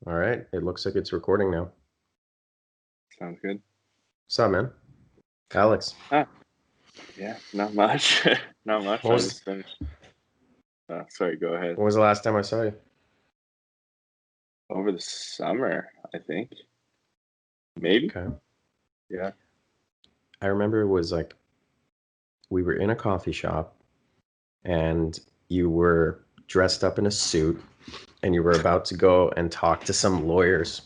All right. It looks like it's recording now. Sounds good. What's up, man? Alex. Ah, yeah, not much. Not much. What I was just finished. Sorry, go ahead. when was the last time I saw you? Over the summer, I think. Maybe. Okay. Yeah. I remember it was like we were in a coffee shop and you were dressed up in a suit and you were about to go and talk to some lawyers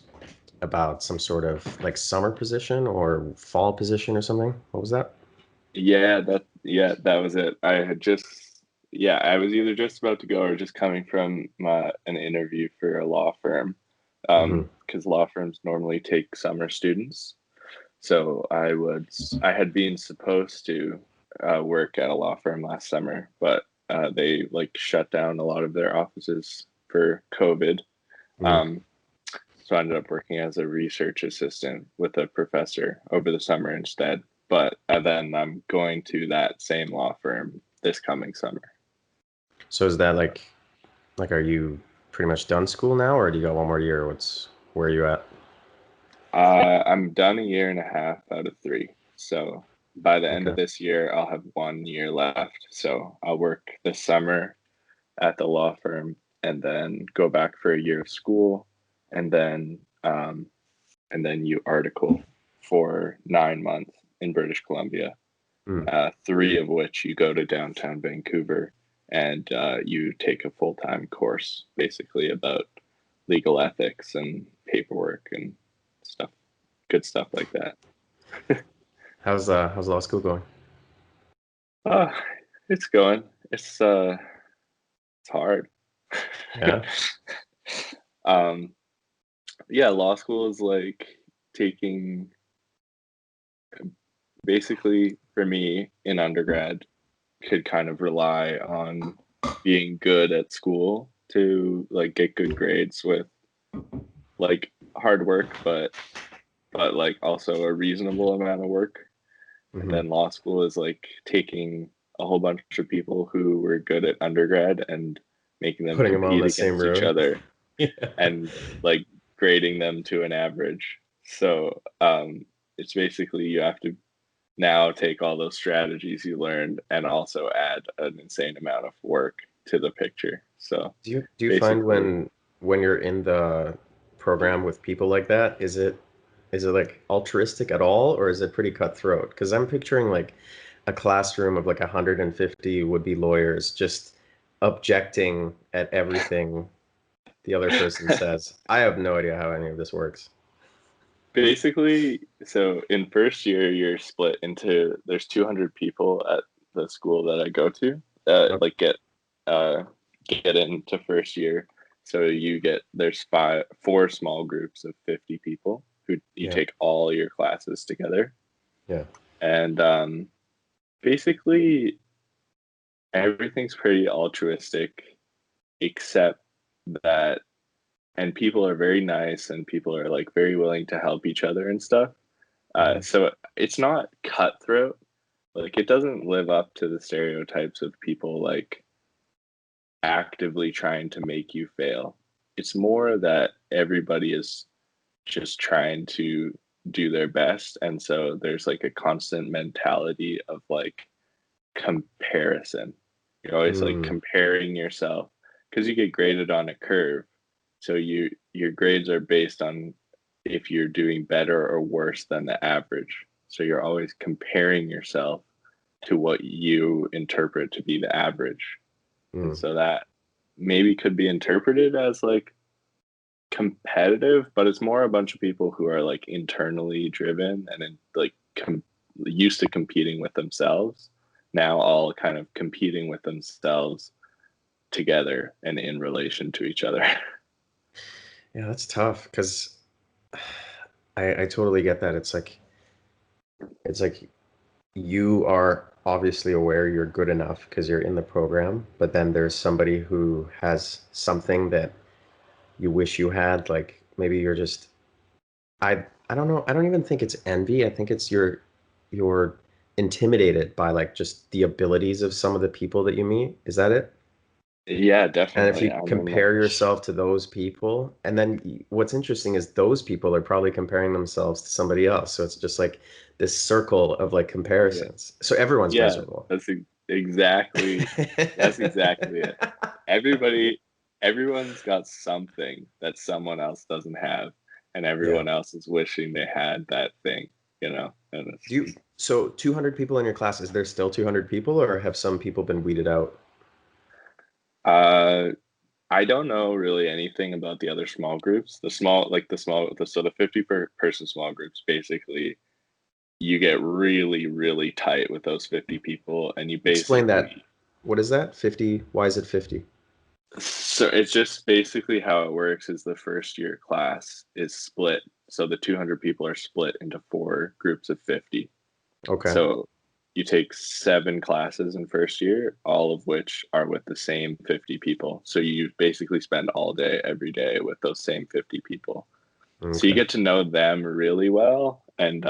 about some sort of like summer position or fall position or something. What was that? Yeah, that was it. I was either just about to go or just coming from an interview for a law firm. Hmm. Because law firms normally take summer students. So I had been supposed to work at a law firm last summer, but they like shut down a lot of their offices for COVID. Mm. Um, so I ended up working as a research assistant with a professor over the summer instead. But then I'm going to that same law firm this coming summer. So is that like are you pretty much done school now or do you got one more year? Where are you at? I'm done a year and a half out of three. So by the end Okay. of this year, I'll have 1 year left. So I'll work this summer at the law firm and then go back for a year of school and then um, you article for 9 months in British Columbia, Mm. three of which you go to downtown Vancouver and you take a full-time course basically about legal ethics and paperwork and stuff, good stuff like that. How's law school going? uh, it's going. It's hard. Yeah. um, yeah, law school is like taking basically for me in undergrad could kind of rely on being good at school to like get good grades with like hard work but like also a reasonable amount of work. And Hmm. then law school is like taking a whole bunch of people who were good at undergrad and making them Putting them all in compete the same against each room. other Yeah. and like grading them to an average. So it's basically you have to now take all those strategies you learned and also add an insane amount of work to the picture. So Do you find basically, when you're in the program with people like that, is it like altruistic at all, or is it pretty cutthroat? Because I'm picturing like a classroom of like 150 would-be lawyers just objecting at everything the other person says. I have no idea how any of this works. so in first year, you're split into there's 200 people at the school that I go to that Okay. uh, get into first year. So there's four small groups of 50 people who you Yeah. take all your classes together. Yeah. And basically, everything's pretty altruistic except that, and people are very nice and people are like very willing to help each other and stuff. Hmm. So it's not cutthroat. Like it doesn't live up to the stereotypes of people like actively trying to make you fail. It's more that everybody is just trying to do their best. And so there's like a constant mentality of like comparison. You're always like Mm. comparing yourself because you get graded on a curve. So your grades are based on if you're doing better or worse than the average. So you're always comparing yourself to what you interpret to be the average. And Mm. so that maybe could be interpreted as like competitive, but it's more a bunch of people who are like internally driven and used to competing with themselves, now all kind of competing with themselves together and in relation to each other. Yeah, that's tough because I totally get that. It's like you are obviously aware you're good enough because you're in the program, but then there's somebody who has something that you wish you had. Like maybe you're just I don't know. I don't even think it's envy. I think it's you're intimidated by like just the abilities of some of the people that you meet. Is that it? Yeah, And if definitely. you I remember. compare yourself to those people, and then what's interesting is those people are probably comparing themselves to somebody else. So it's just like this circle of like Yeah. comparisons. So everyone's Yeah, miserable. that's exactly that's exactly it. Everybody everyone's got something that someone else doesn't have, and Yeah. everyone else is wishing they had that thing, you know? And it's Do you, just so 200 people in your class, is there still 200 people or have some people been weeded out? uh I don't know really anything about the other small groups. So the 50 person small groups, basically you get really, really tight with those 50 people, and you Explain that. basically What is that? 50? Why is it 50? so it's just basically how it works is the first year class is split. So the 200 people are split into four groups of 50. Okay. So you take seven classes in first year, all of which are with the same 50 people. So you basically spend all day, every day with those same 50 people. So you Okay. get to know them really well. And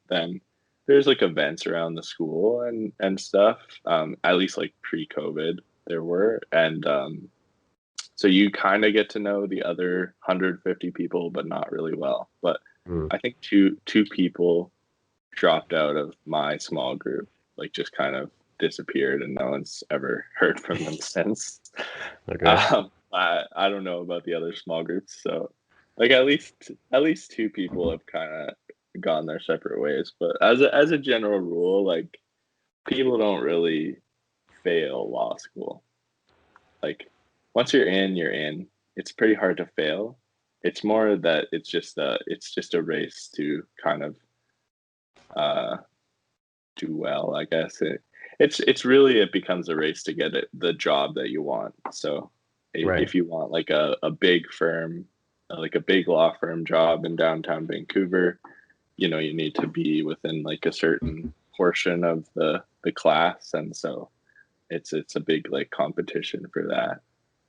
then there's like events around the school and stuff. At least like pre-COVID, there were. And so you kind of get to know the other 150 people, but not really well. But Mm. I think two people dropped out of my small group, like just kind of disappeared, and no one's ever heard from them since. Okay. I don't know about the other small groups, so like at least two people have kind of gone their separate ways. But as a general rule, like people don't really fail law school. Like once you're in, you're in. It's pretty hard to fail. It's more that it's just a race to kind of uh do well, I guess. It's really it becomes a race to get the job that you want. So Right. if you want like a big firm, like a big law firm job in downtown Vancouver, you need to be within like a certain portion of the class, and so it's a big like competition for that.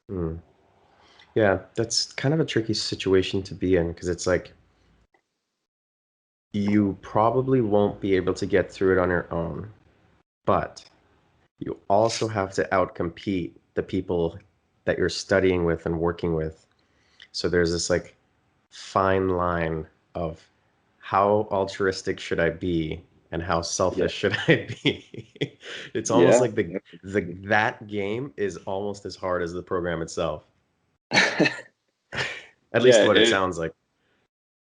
Mm. Yeah, that's kind of a tricky situation to be in because it's like you probably won't be able to get through it on your own, but you also have to outcompete the people that you're studying with and working with. So there's this like fine line of how altruistic should I be and how Yeah. selfish should I be? It's almost Yeah. like the that game is almost as hard as the program itself. At least Yeah, what it it sounds like.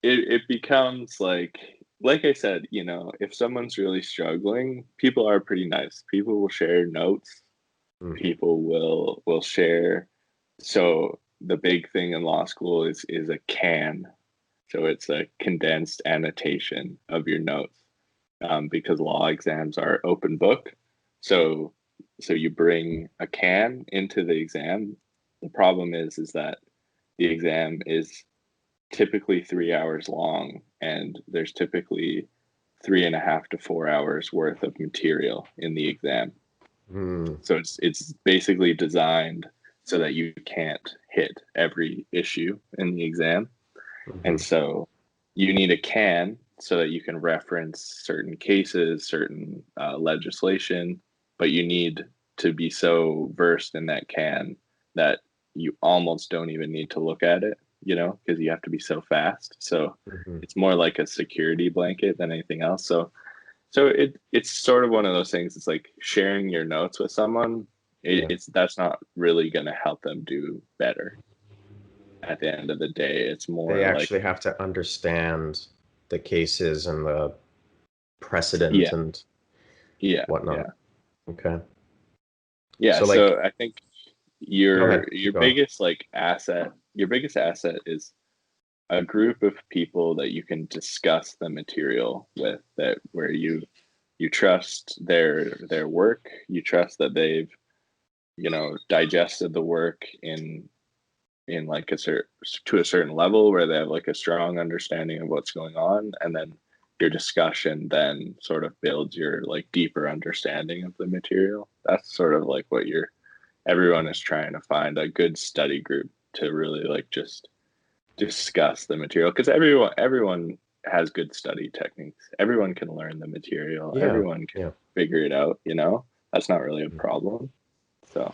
it becomes like I said, if someone's really struggling, people are pretty nice. People will share notes. Mm, People will share. So the big thing in law school is a can. So it's a condensed annotation of your notes, because law exams are open book. So so you bring a can into the exam. The problem is that the exam is typically 3 hours long, and there's typically 3.5 to 4 hours worth of material in the exam. mm, So it's basically designed so that you can't hit every issue in the exam. And mhm, so you need a can so that you can reference certain cases, certain legislation, but you need to be so versed in that can that you almost don't even need to look at it, because you have to be so fast. So mhm. it's more like a security blanket than anything else. So it's sort of one of those things. It's like sharing your notes with someone. Yeah. It's that's not really going to help them do better at the end of the day. It's They more like actually have to understand the cases and the precedent yeah, and yeah, whatnot. yeah, Okay. yeah. So like, So I think go your ahead, keep your going. biggest asset is a group of people that you can discuss the material with, that where you trust their work, you trust that they've digested the work in like to a certain level where they have like a strong understanding of what's going on, and then your discussion then sort of builds your like deeper understanding of the material. That's sort of like what you're everyone is trying to find a good study group to really like just discuss the material, because everyone has good study techniques. Everyone can learn the material. Yeah. Everyone can Yeah. figure it out. That's not really a problem. So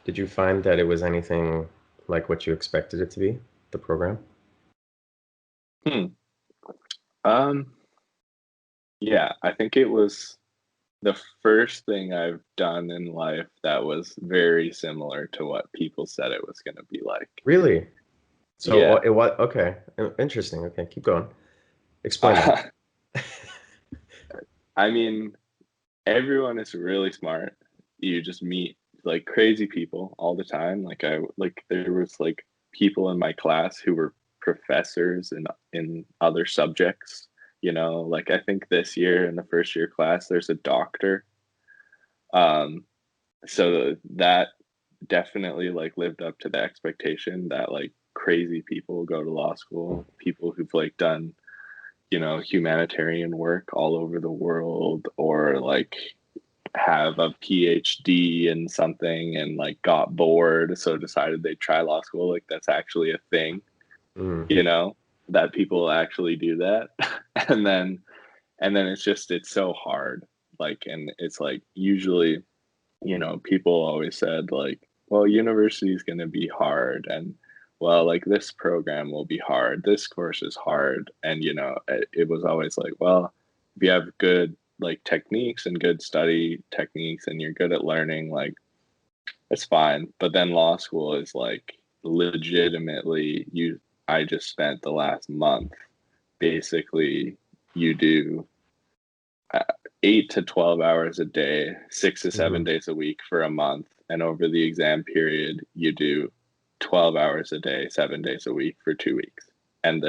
Did you find that it was anything like what you expected it to be, the program? Hmm. Um, yeah, I think it was the first thing I've done in life that was very similar to what people said it was going to be like. Really? So Yeah. what? Okay, interesting. Okay, keep going. Explain that. Uh, I mean, everyone is really smart. You just meet like crazy people all the time. Like there was like people in my class who were professors in other subjects. Like I think this year in the first year class, there's a doctor. Um, so that definitely like lived up to the expectation that like crazy people go to law school, people who've like done humanitarian work all over the world, or like have a PhD in something and like got bored, so decided they'd try law school. Like that's actually a thing, Mm, you know, that people actually do that. and then it's so hard. Like, and it's like usually, people always said like, well, university is going to be hard, and well, like this program will be hard, this course is hard, and it was always like, well, if you have good like techniques and good study techniques and you're good at learning, like it's fine. But then law school is like legitimately you I just spent the last month basically you do uh, 8 to 12 hours a day, 6 to 7 hmm. days a week for a month. And over the exam period, you do 12 hours a day, 7 days a week for 2 weeks. And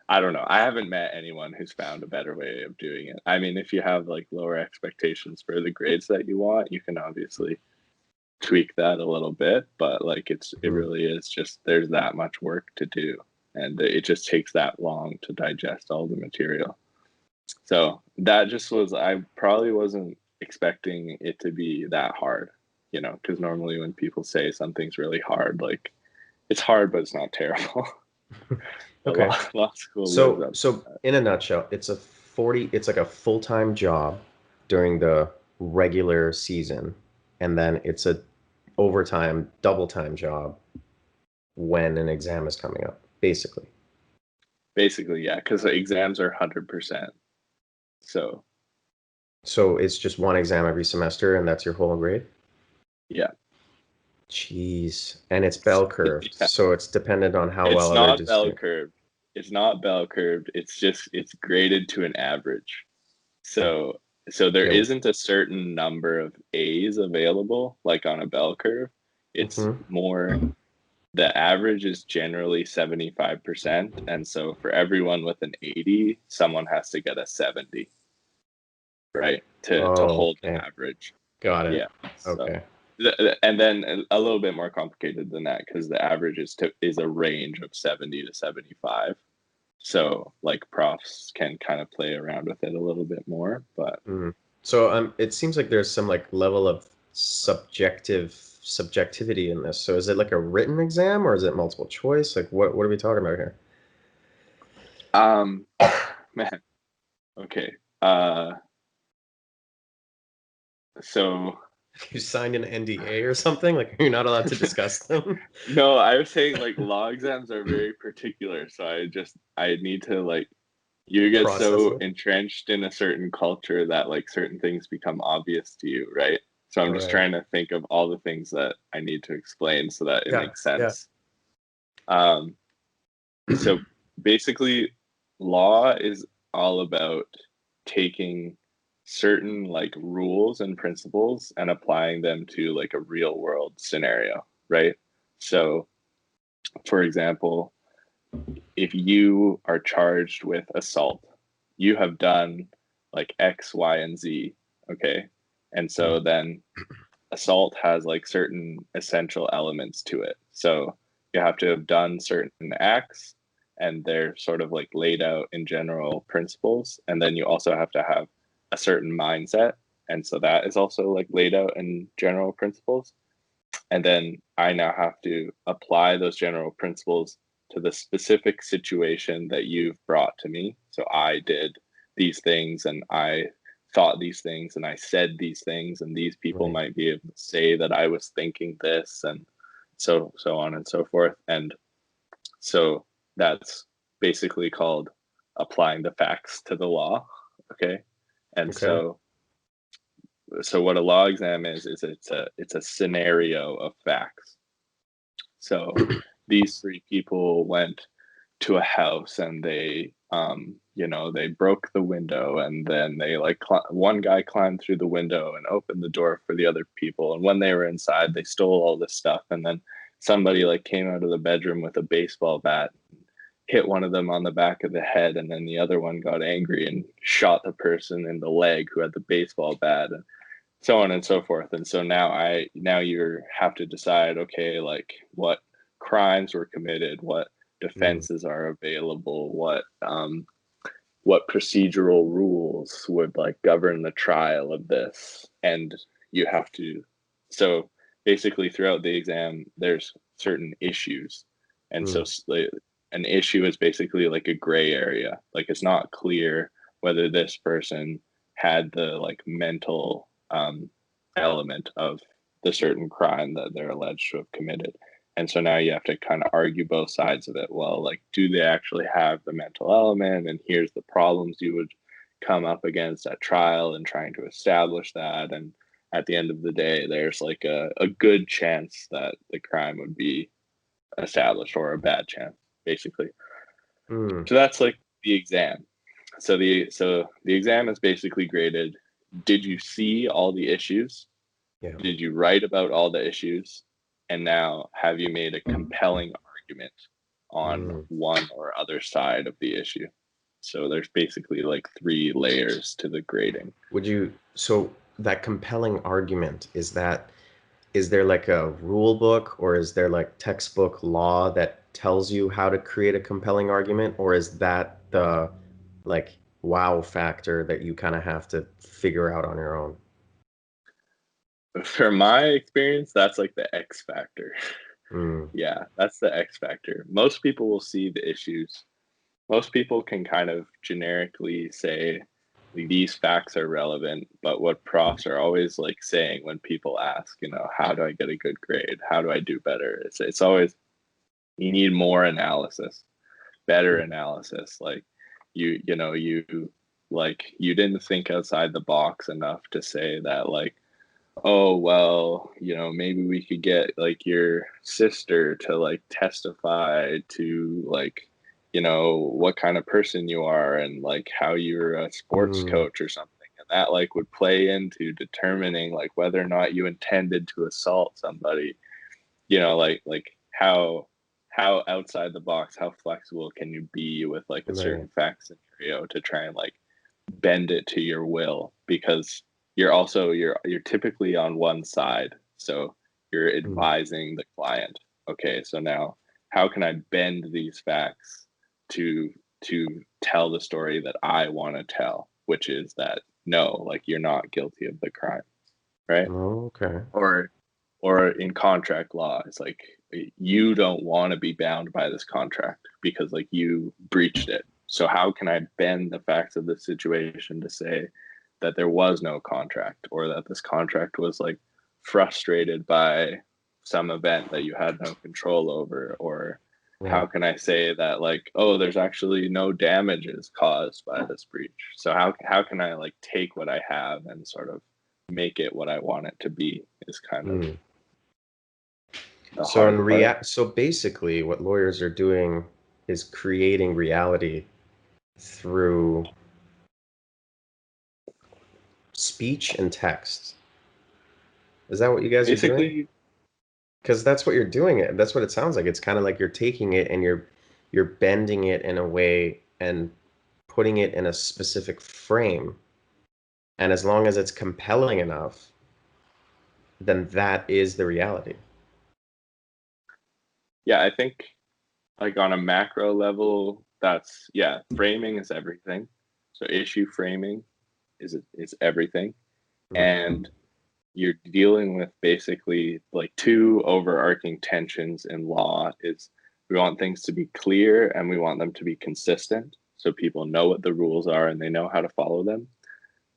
I don't know. I haven't met anyone who's found a better way of doing it. I mean, if you have like lower expectations for the grades that you want, you can obviously tweak that a little bit, but like it Hmm. really is just there's that much work to do, and it just takes that long to digest all the material. So that just was, I probably wasn't expecting it to be that hard, because normally when people say something's really hard, like it's hard, but it's not terrible. But law, Okay. law school lives So up to so in a nutshell, it's like a full-time job during the regular season, and then it's a overtime, double time job when an exam is coming up, basically. basically, yeah, because the exams are 100%. So So it's just one exam every semester, and that's your whole grade? yeah. Jeez. And it's bell curved, Yeah. so it's dependent on how It's well others not just bell do. curved. It's not bell curved. It's graded to an average. So so there Yeah. isn't a certain number of A's available like on a bell curve. It's Hmm. more the average is generally 75%. And so for everyone with an 80, someone has to get a 70, right? To Oh, hold the okay. average. Got it. Yeah. So Okay. and then a little bit more complicated than that because the average is a range of 70 to 75. So like profs can kind of play around with it a little bit more, but Mm. So it seems like there's some like level of subjectivity in this. So is it like a written exam or is it multiple choice? Like what are we talking about here? um man, okay. So You signed an NDA or something? Like you're not allowed to discuss them? no, I was saying like law exams are very particular, so I need to like you get Process so it. entrenched in a certain culture that like certain things become obvious to you, right? So I'm just Right. trying to think of all the things that I need to explain so that it Yeah. makes Yeah. sense. Um, so basically, law is all about taking certain like rules and principles and applying them to like a real world scenario, right? So, for example, if you are charged with assault, you have done like X, Y, and Z. Okay. And Mm. so then assault has like certain essential elements to it. So you have to have done certain acts and they're sort of like laid out in general principles. And then you also have to have a certain mindset. And so that is also like laid out in general principles. And then I now have to apply those general principles to the specific situation that you've brought to me. So I did these things and I thought these things and I said these things, and these people Right. might be able to say that I was thinking this, and so on and so forth. And so that's basically called applying the facts to the law. Okay. And Okay. so what a law exam is it's a scenario of facts. So these three people went to a house and they broke the window, and then they one guy climbed through the window and opened the door for the other people, and when they were inside they stole all this stuff, and then somebody like came out of the bedroom with a baseball bat, hit one of them on the back of the head, and then the other one got angry and shot the person in the leg who had the baseball bat, and so on and so forth. And so now you have to decide, okay, like what crimes were committed, what Mm, defenses are available, what procedural rules would like govern the trial of this. And you have to, so basically throughout the exam there's certain issues. And so mm, an issue is basically like a gray area, like it's not clear whether this person had the like mental element of the certain crime that they're alleged to have committed. And so now you have to kind of argue both sides of it. Well, like, do they actually have the mental element? And here's the problems you would come up against at trial and trying to establish that. And at the end of the day, there's like a good chance that the crime would be established, or a bad chance, basically. mm. So that's like the exam. So the exam is basically graded. Did you see all the issues? Yeah. Did you write about all the issues? And now have you made a compelling argument on Mm. one or other side of the issue? So there's basically like three layers to the grading. So that compelling argument, is there like a rule book or is there like textbook law that tells you how to create a compelling argument, or is that the like wow factor that you kind of have to figure out on your own? For my experience, that's like the X factor. Mm, Yeah, that's the X factor. Most people will see the issues. Most people can kind of generically say like, these facts are relevant, but what profs are always like saying when people ask, how do I get a good grade? How do I do better? It's always you need more analysis, better analysis. Like you didn't think outside the box enough to say that like, oh well, maybe we could get like your sister to like testify to like, what kind of person you are, and like how you're a sports mm, coach or something, and that like would play into determining like whether or not you intended to assault somebody. Like how outside the box, how flexible can you be with like a right. certain fact scenario to try and like bend it to your will, because you're typically on one side, so you're Mm, advising the client. Okay, so now how can I bend these facts to to tell the story that I want to tell, which is that no, like you're not guilty of the crime, right? oh, okay. Or in contract law, it's like you don't want to be bound by this contract because like you breached it. So how can I bend the facts of the situation to say that there was no contract, or that this contract was like frustrated by some event that you had no control over? Or how Right. can I say that like, oh, there's actually no damages caused by this breach? So how can I like take what I have and sort of make it what I want it to be, is kind of Mm. the hard part. So basically what lawyers are doing is creating reality through speech and text. Is that what you guys are doing? Basically, Because that's what you're doing it. That's what it sounds like. It's kind of like you're taking it and you're bending it in a way and putting it in a specific frame. And as long as it's compelling enough, then that is the reality. yeah, I think like on a macro level, that's yeah, framing is everything. So issue framing is everything. Mm, And you're dealing with basically like two overarching tensions in law is we want things to be clear and we want them to be consistent so people know what the rules are and they know how to follow them.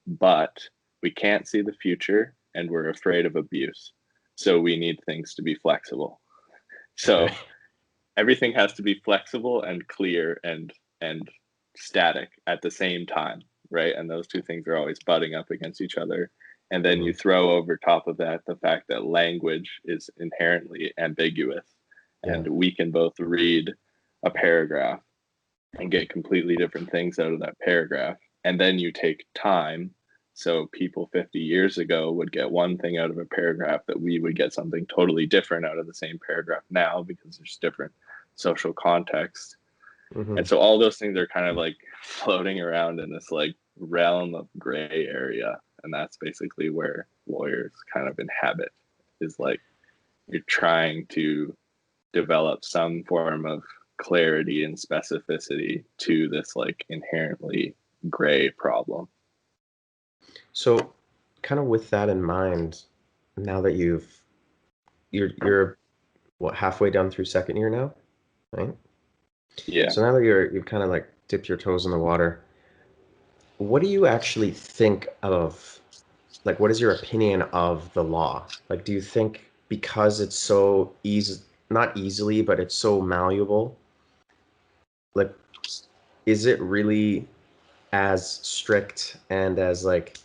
but we can't see the future and we're afraid of abuse. So we need things to be flexible. Okay. So everything has to be flexible and clear and static at the same time, right? And those two things are always butting up against each other. And then Hmm. you throw over top of that the fact that language is inherently ambiguous, Yeah. and we can both read a paragraph and get completely different things out of that paragraph. And then you take time. So people 50 years ago would get one thing out of a paragraph that we would get something totally different out of the same paragraph now because there's different social context. Hmm. And so all those things are kind of like floating around in this like realm of gray area. And that's basically where lawyers kind of inhabit, is like you're trying to develop some form of clarity and specificity to this like inherently gray problem. So, kind of with that in mind, now that you're what, halfway done through second year now, right? Yeah. So now that you've kind of like dipped your toes in the water, what do you actually think of, like, what is your opinion of the law? Like, do you think because it's so easy, not easily, but it's so malleable, like, is it really as strict and as like,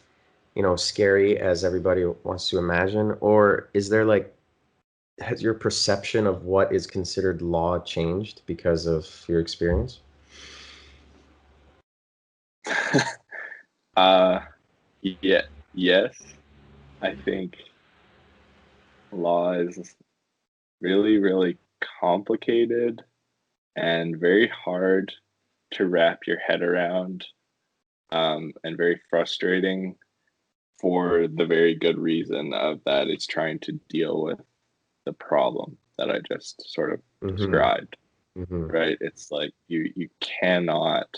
scary as everybody wants to imagine? Or is there like, has your perception of what is considered law changed because of your experience? uh yeah, yes. I think law is really, really complicated and very hard to wrap your head around, and very frustrating for the very good reason of that it's trying to deal with the problem that I just sort of Mm-hmm. described, Mm-hmm. right? It's like you cannot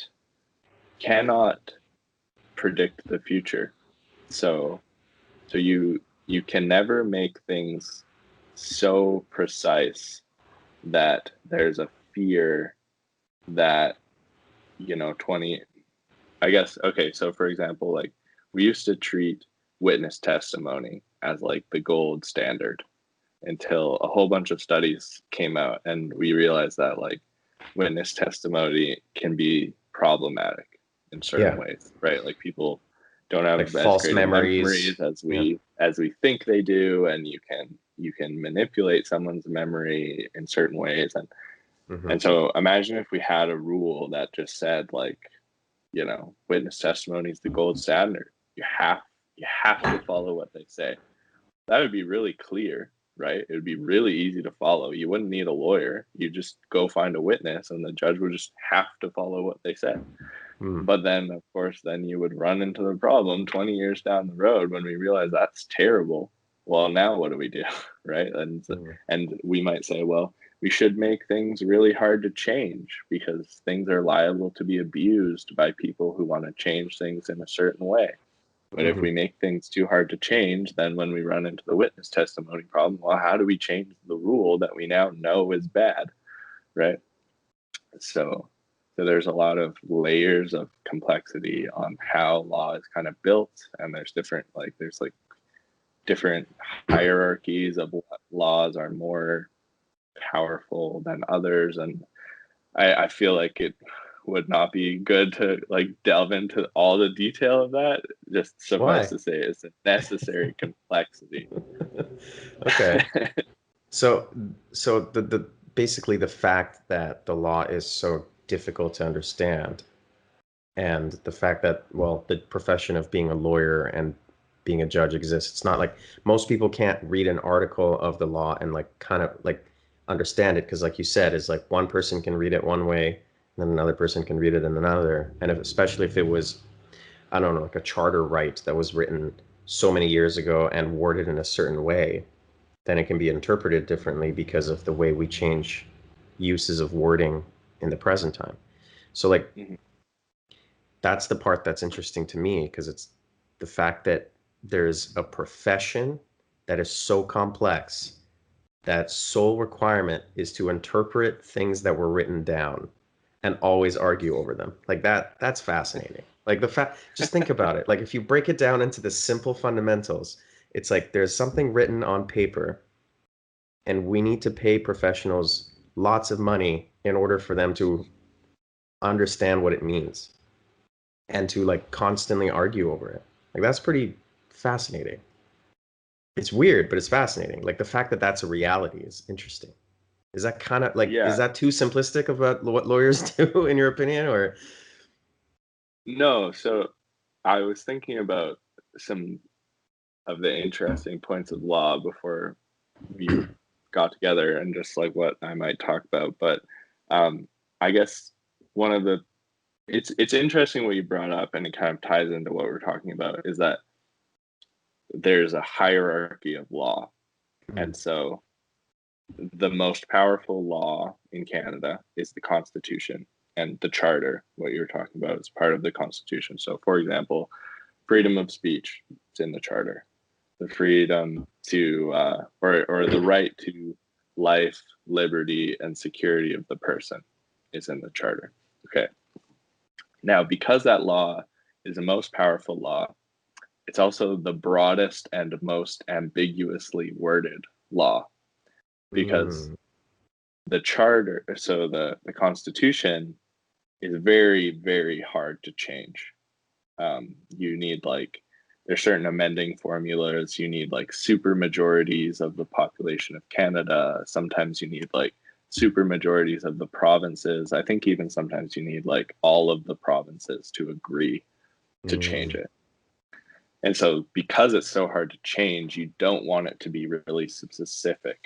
predict the future. So you can never make things so precise that there's a fear that, 20, I guess, okay, so for example, like we used to treat witness testimony as like the gold standard until a whole bunch of studies came out and we realized that like witness testimony can be problematic in certain Yeah. ways, right? Like people don't Like have as false great of memories. memories as Yeah. we think they do, and you can manipulate someone's memory in certain ways. And Mm-hmm. so imagine if we had a rule that just said like, witness testimony is the gold standard. You have to follow what they say. That would be really clear, right? It would be really easy to follow. You wouldn't need a lawyer. You just go find a witness and the judge would just have to follow what they said. Mm. But then, of course, then you would run into the problem 20 years down the road when we realize that's terrible. Well, now what do we do? Right. Mm. And we might say, well, we should make things really hard to change because things are liable to be abused by people who want to change things in a certain way. But if Mm-hmm. we make things too hard to change, then when we run into the witness testimony problem, well, how do we change the rule that we now know is bad, right? So, so there's a lot of layers of complexity on how law is kind of built, and there's different hierarchies of what laws are more powerful than others, and I feel like it would not be good to like delve into all the detail of that. Just suffice Why? to say, it's a necessary complexity. Okay. So, so the basically the fact that the law is so difficult to understand, and the fact that, well, the profession of being a lawyer and being a judge exists. It's not like most people can't read an article of the law and like kind of like understand it because, like you said, is like one person can read it one way, and then another person can read it in another. And if, especially if it was, I don't know, like a charter right that was written so many years ago and worded in a certain way, then it can be interpreted differently because of the way we change uses of wording in the present time. So like Mhm. that's the part that's interesting to me because it's the fact that there's a profession that is so complex that sole requirement is to interpret things that were written down and always argue over them. Like that's fascinating. Like the fact, just think about it. Like if you break it down into the simple fundamentals, it's like there's something written on paper, and we need to pay professionals lots of money in order for them to understand what it means and to like constantly argue over it. Like that's pretty fascinating. It's weird, but it's fascinating. Like the fact that that's a reality is interesting. Is that kind of like, is Yeah. that too simplistic about what lawyers do, in your opinion? Or, No, so I was thinking about some of the interesting points of law before we got together and just like what I might talk about. But I guess one of the it's interesting what you brought up, and it kind of ties into what we're talking about, is that there's a hierarchy of law. mm, And so the most powerful law in Canada is the Constitution, and the Charter, what you're talking about, is part of the Constitution. So, for example, freedom of speech, it's in the Charter. The freedom to, or the right to life, liberty, and security of the person is in the Charter. Okay. Now, because that law is the most powerful law, it's also the broadest and most ambiguously worded law, because mm, the charter, so the constitution, is very, very hard to change. You need like, there's certain amending formulas. You need like super majorities of the population of Canada. Sometimes you need like super majorities of the provinces. I think even sometimes you need like all of the provinces to agree to change mm. it. And so, because it's so hard to change, you don't want it to be really specific.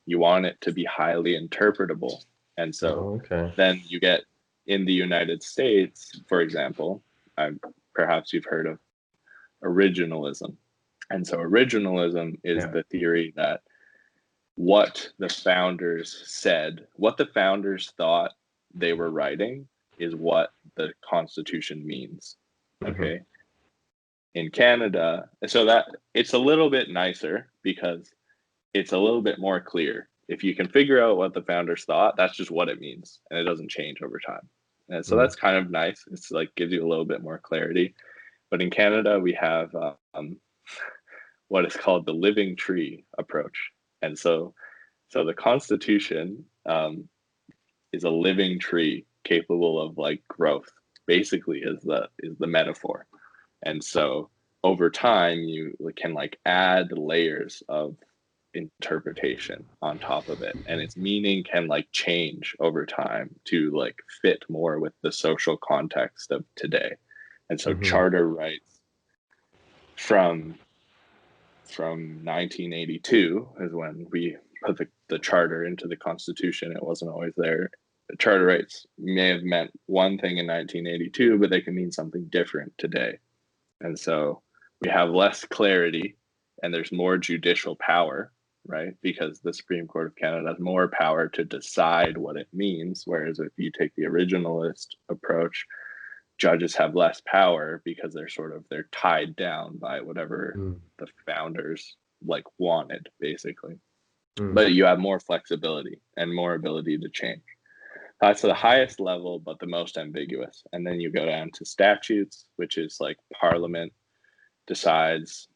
You want it to be highly interpretable. And so, Oh, okay. then you get in the United States, for example, perhaps you've heard of originalism. And so, originalism is Yeah. the theory that what the founders said, what the founders thought they were writing, is what the Constitution means. Hmm. Okay. In Canada, so that it's a little bit nicer because it's a little bit more clear. If you can figure out what the founders thought, that's just what it means, and it doesn't change over time. And so Mm. that's kind of nice. It's like gives you a little bit more clarity. But in Canada, we have what is called the living tree approach, and so the Constitution is a living tree capable of like growth. Basically, is the metaphor. And so over time, you can like add layers of interpretation on top of it, and its meaning can like change over time to like fit more with the social context of today. And so Hmm. charter rights from 1982 is when we put the charter into the constitution. It wasn't always there. The charter rights may have meant one thing in 1982, but they can mean something different today. And so we have less clarity, and there's more judicial power, right? Because the Supreme Court of Canada has more power to decide what it means. Whereas if you take the originalist approach, judges have less power because they're tied down by whatever Mm. the founders like wanted, basically. Mm. But you have more flexibility and more ability to change. That's the highest level, but the most ambiguous. And then you go down to statutes, which is like Parliament decides,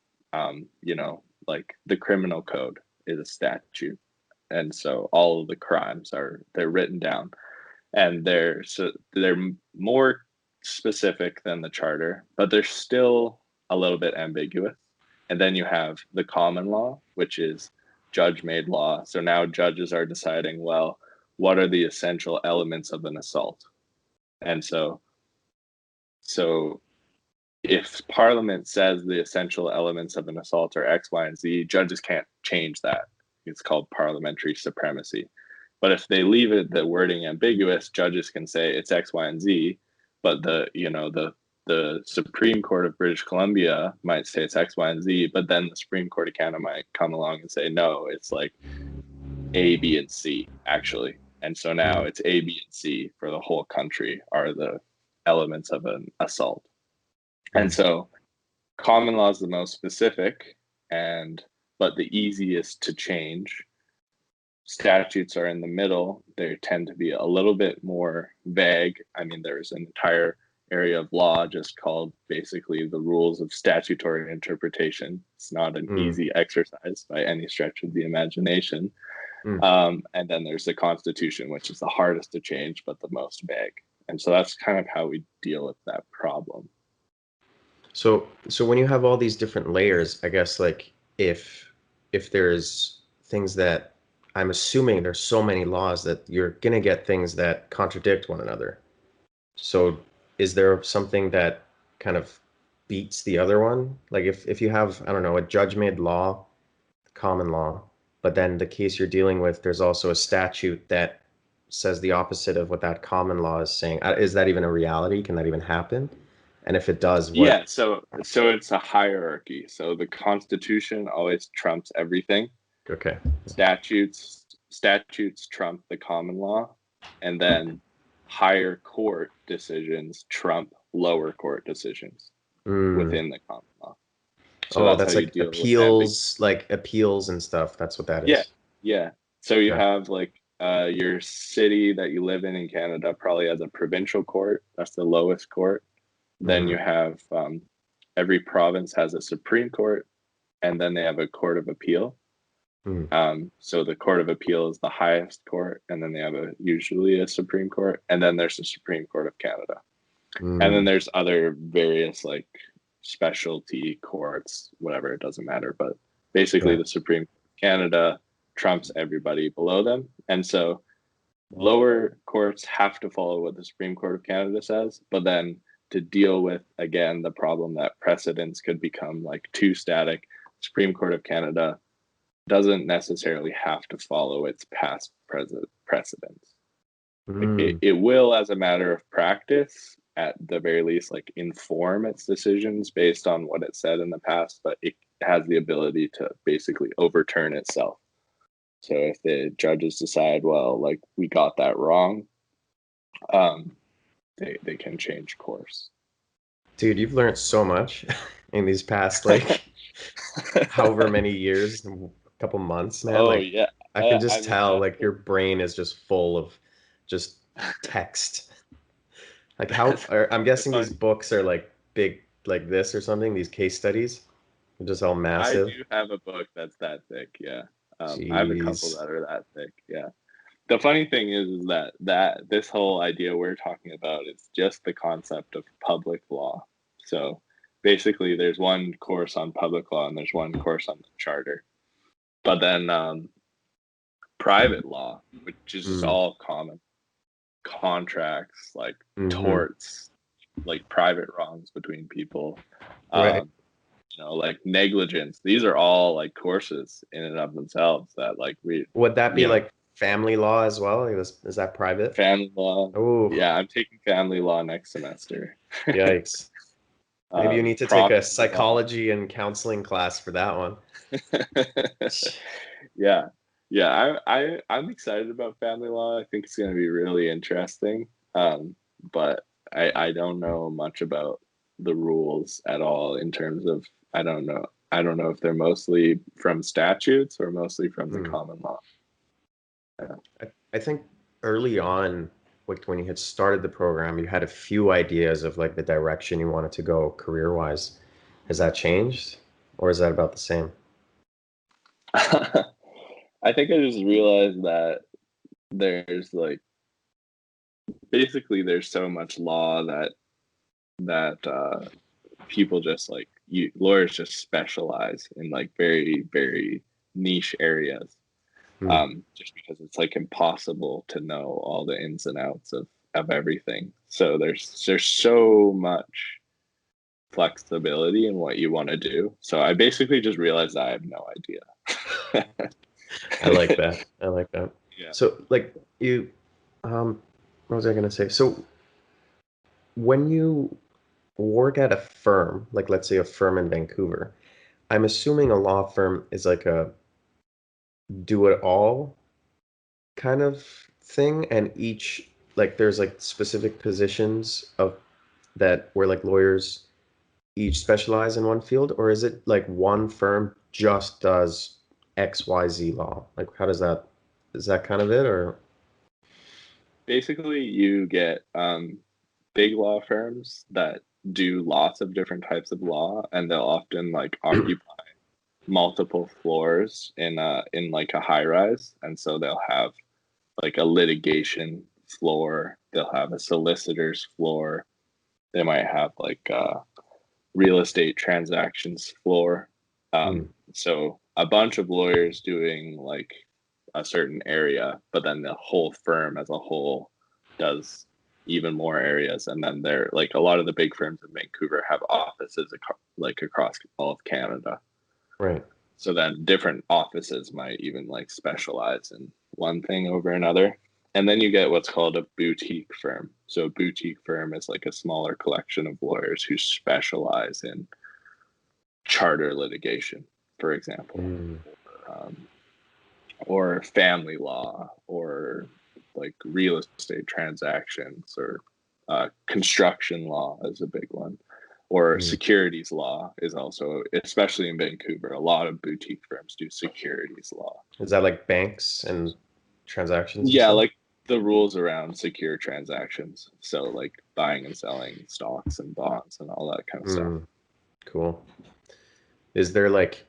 like the criminal code is a statute. And so all of the crimes they're written down, and they're more specific than the charter, but they're still a little bit ambiguous. And then you have the common law, which is judge made law. So now judges are deciding, well, what are the essential elements of an assault? And so if Parliament says the essential elements of an assault are X, Y, and Z, judges can't change that. It's called parliamentary supremacy. But if they leave the wording ambiguous, judges can say it's X, Y, and Z. But the Supreme Court of British Columbia might say it's X, Y, and Z. But then the Supreme Court of Canada might come along and say no, it's like A, B, and C actually. And so now Mm. it's A, B, and C for the whole country are the elements of an assault. And Mm. so common law is the most specific, and but the easiest to change. Statutes are in the middle. They tend to be a little bit more vague. I mean, there's an entire area of law just called basically the rules of statutory interpretation. It's not an Mm, easy exercise by any stretch of the imagination. mm. And then there's the Constitution, which is the hardest to change, but the most vague. And so that's kind of how we deal with that problem. So when you have all these different layers, I guess like if there's things that I'm assuming there's so many laws that you're gonna get things that contradict one another. So is there something that kind of beats the other one? Like if you have, I don't know, a judge-made law, common law, but then the case you're dealing with, there's also a statute that says the opposite of what that common law is saying. Is that even a reality? Can that even happen? And if it does, what? Yeah, so it's a hierarchy. So the Constitution always trumps everything. Okay. Statutes trump the common law, and then higher court decisions trump lower court decisions Mm. within the common law. So Oh, that's how that's you like deal with appeals and stuff. That's what that yeah, is. yeah. So you Okay. have like your city that you live in Canada probably has a provincial court. That's the lowest court. Then you Mm. have every province has a Supreme Court, and then they have a Court of Appeal. Mm. So the Court of Appeal is the highest court, and then they have usually a Supreme Court, and then there's the Supreme Court of Canada, and then Mm. there's other various like specialty courts, whatever, it doesn't matter. But basically, Yeah. the Supreme Court of Canada trumps everybody below them, and so lower courts have to follow what the Supreme Court of Canada says, but then to deal with again the problem that precedents could become like too static, Supreme Court of Canada doesn't necessarily have to follow its past precedents. Like Mm. it will, as a matter of practice, at the very least, like inform its decisions based on what it said in the past, but it has the ability to basically overturn itself. So if the judges decide, well, like we got that wrong, um, they can change course. Dude, you've learned so much in these past like however many years, a couple months, man. Oh Like yeah, I can I just mean tell like that's your brain is just full of just text. Like that's I'm guessing these fun. books are like big like this or something, these case studies. They're just all I massive. do have a book that's that thick. Yeah, I have a couple Jeez. that are that thick. Yeah. The funny thing is that this whole idea we're talking about is just the concept of public law. So basically, there's one course on public law and there's one course on the charter. But then private law, which is just Mm. all common contracts, like Mm-hmm. torts, like private wrongs between people, Right. um, like negligence. These are all like courses in and of themselves that like we, Would that be you know, like family law as well? Like, is that private? family law. Oh, Yeah, I'm taking family law next semester. yikes. Maybe you need to take a Property law. psychology and counseling class for that one. Yeah, yeah. I'm excited about family law. I think it's going to be really interesting. But I don't know much about the rules at all in terms of I don't know. I don't know if they're mostly from statutes or mostly from the Mm. common law. Yeah. I think early on, like when you had started the program, you had a few ideas of like the direction you wanted to go career-wise. Has that changed, or is that about the same? I think I just realized that there's like basically there's so much law that people just like you lawyers just specialize in like very very niche areas, Hmm. just because it's like impossible to know all the ins and outs of everything. So there's so much flexibility in what you want to do. So I basically just realized I have no idea. I like that. I like that. Yeah. So, like um, what was I gonna say? So, when you work at a firm, like let's say a firm in Vancouver, I'm assuming a law firm is like a do it all kind of thing, and each like there's like specific positions of that where like lawyers each specialize in one field, or is it like one firm just does XYZ law? Like how does that is that kind of it or Basically, you get big law firms that do lots of different types of law, and they'll often like occupy multiple floors in like a high rise, and so they'll have like a litigation floor, they'll have a solicitor's floor, they might have like a real estate transactions floor. Hmm. So a bunch of lawyers doing like a certain area, but then the whole firm as a whole does even more areas. And then they're like a lot of the big firms in Vancouver have offices like across all of Canada. Right. So then different offices might even like specialize in one thing over another. And then you get what's called a boutique firm. So a boutique firm is like a smaller collection of lawyers who specialize in charter litigation, for example, Mm. um, or family law, or like real estate transactions, or construction law is a big one, or Mm. securities law is also, especially in Vancouver, a lot of boutique firms do securities law. Is that like banks and transactions and Yeah, stuff? like the rules around secure transactions. So like buying and selling stocks and bonds and all that kind of stuff. Mm. Cool. Is there like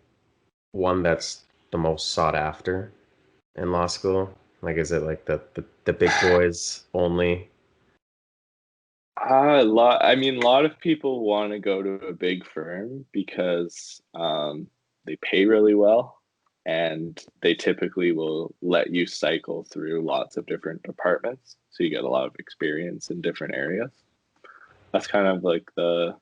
one that's the most sought after in law school? Like, is it like the big boys only? A lot. I mean, a lot of people want to go to a big firm because they pay really well, and they typically will let you cycle through lots of different departments, so you get a lot of experience in different areas. That's kind of like the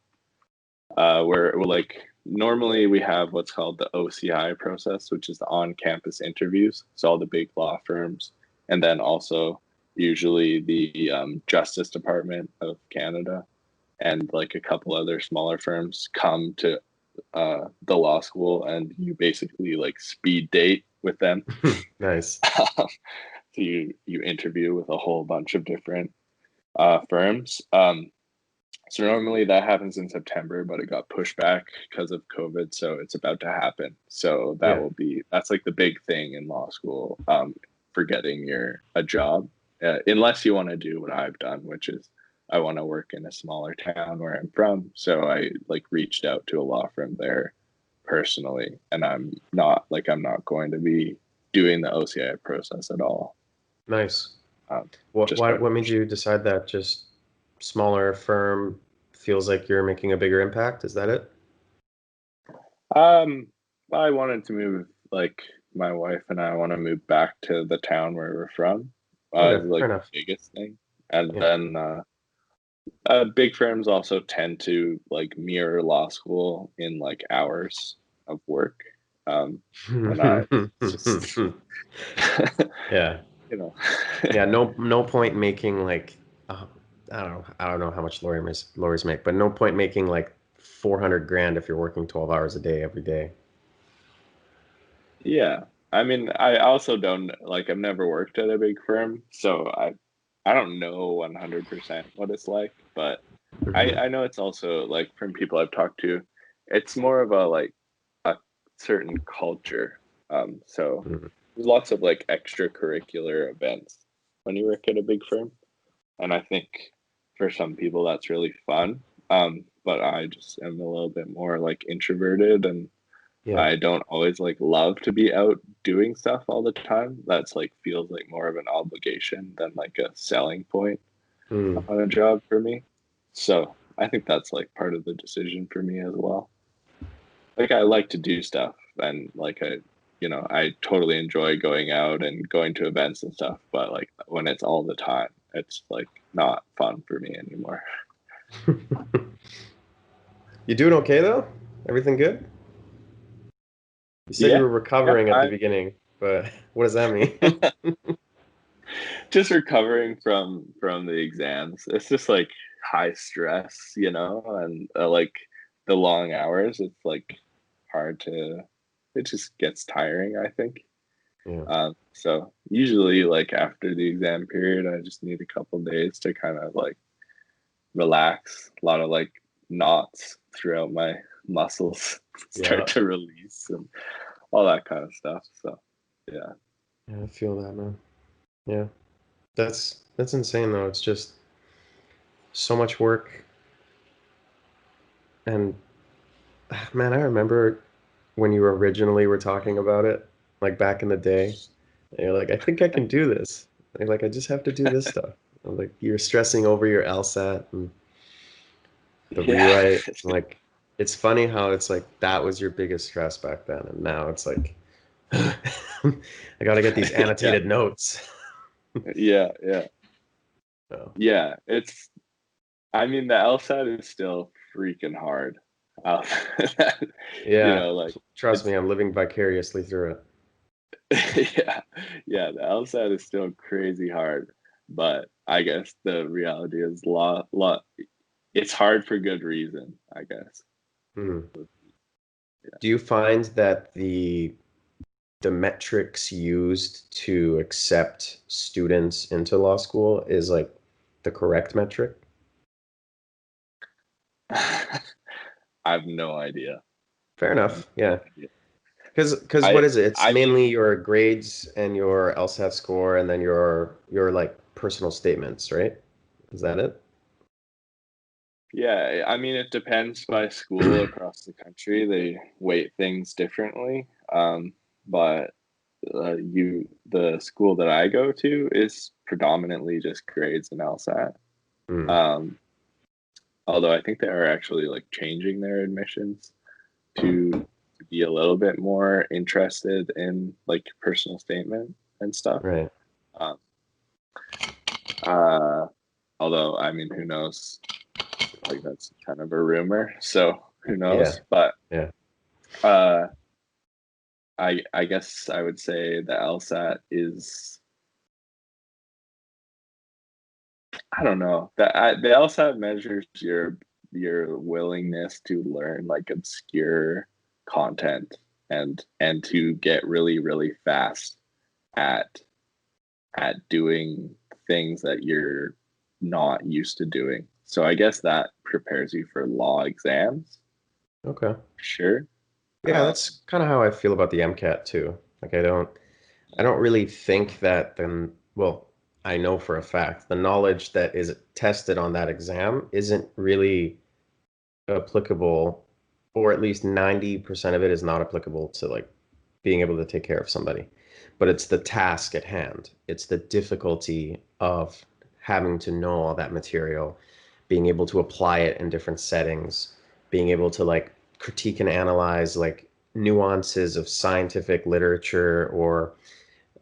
where we're like normally we have what's called the OCI process, which is the on-campus interviews. So all the big law firms, and then also usually the Justice Department of Canada and like a couple other smaller firms come to the law school, and you basically like speed date with them. Nice. So you interview with a whole bunch of different firms. So normally that happens in September, but it got pushed back because of COVID. So it's about to happen. So Yeah. that's like the big thing in law school, for getting a job, unless you want to do what I've done, which is I want to work in a smaller town where I'm from. So I like reached out to a law firm there personally, and I'm not going to be doing the OCI process at all. Nice. Um, What just why by what made pushing. you decide that just smaller firm feels like you're making a bigger impact? Is that it? Um, I wanted to move, like my wife and I want to move back to the town where we're from. Is Okay, fair like the enough. biggest thing. And Yeah. then big firms also tend to like mirror law school in like hours of work. Um, and it's just, Yeah. you know, Yeah, no point making like I don't know how much lawyers make, but no point making like 400 grand if you're working 12 hours a day every day. yeah. I mean, I also don't like, I've never worked at a big firm, so I don't know 100% what it's like, but Hmm. I know it's also like from people I've talked to, it's more of a like a certain culture. So Hmm. there's lots of like extracurricular events when you work at a big firm, and I think for some people that's really fun. But I just am a little bit more like introverted, and Yeah. I don't always like love to be out doing stuff all the time. That's like feels like more of an obligation than like a selling point Mm. on a job for me. So I think that's like part of the decision for me as well. Like I like to do stuff, and like I totally enjoy going out and going to events and stuff, but like when it's all the time, it's like not fun for me anymore. You doing okay though? Everything good? You said you Yeah, were yeah. recovering at the I beginning, but what does that mean? just recovering from the exams. It's just like high stress, and like the long hours. It's like hard to. It just gets tiring, I think. Yeah. So usually, like after the exam period, I just need a couple days to kind of like relax. A lot of like knots throughout my muscles start Yeah. to release and all that kind of stuff. So yeah, Yeah, I feel that, man. Yeah. That's insane though. It's just so much work. And man, I remember when you originally were talking about it, like back in the day. And you're like, I think I can do this. And you're like, I just have to do this stuff. I'm like, you're stressing over your LSAT and the Yeah. rewrite. Like, it's funny how it's like that was your biggest stress back then, and now it's like, I gotta get these Yeah. annotated notes. Yeah. Yeah. So, Yeah. It's, I mean, the LSAT is still freaking hard. Uh, you yeah, know, like trust it's, me, I'm living vicariously through it. yeah, yeah, the LSAT is still crazy hard, but I guess the reality is it's hard for good reason, I guess. Hmm. Yeah. Do you find that the metrics used to accept students into law school is like the correct metric? I have no idea. Fair I have enough. Yeah. no idea. Because what I is it? It's I mean, mainly your grades and your LSAT score and then your like personal statements, right? Is that it? yeah, I mean it depends by school across the country. They weight things differently. But the school that I go to is predominantly just grades and LSAT. Hmm. Um, Although I think they are actually like changing their admissions to be a little bit more interested in like personal statement and stuff. Right. Um, uh, Although I mean, who knows? Like that's kind of a rumor, so who Yeah. knows? But Yeah. uh, I guess I would say the LSAT is, I don't know, the LSAT measures your willingness to learn like obscure content and to get really fast at doing things that you're not used to doing. So I guess that prepares you for law exams, Okay. sure. Yeah, Um, that's kind of how I feel about the MCAT too. Like I don't really think that well, I know for a fact the knowledge that is tested on that exam isn't really applicable, or at least 90% of it is not applicable to like being able to take care of somebody. But it's the task at hand. It's the difficulty of having to know all that material, being able to apply it in different settings, being able to like critique and analyze like nuances of scientific literature, or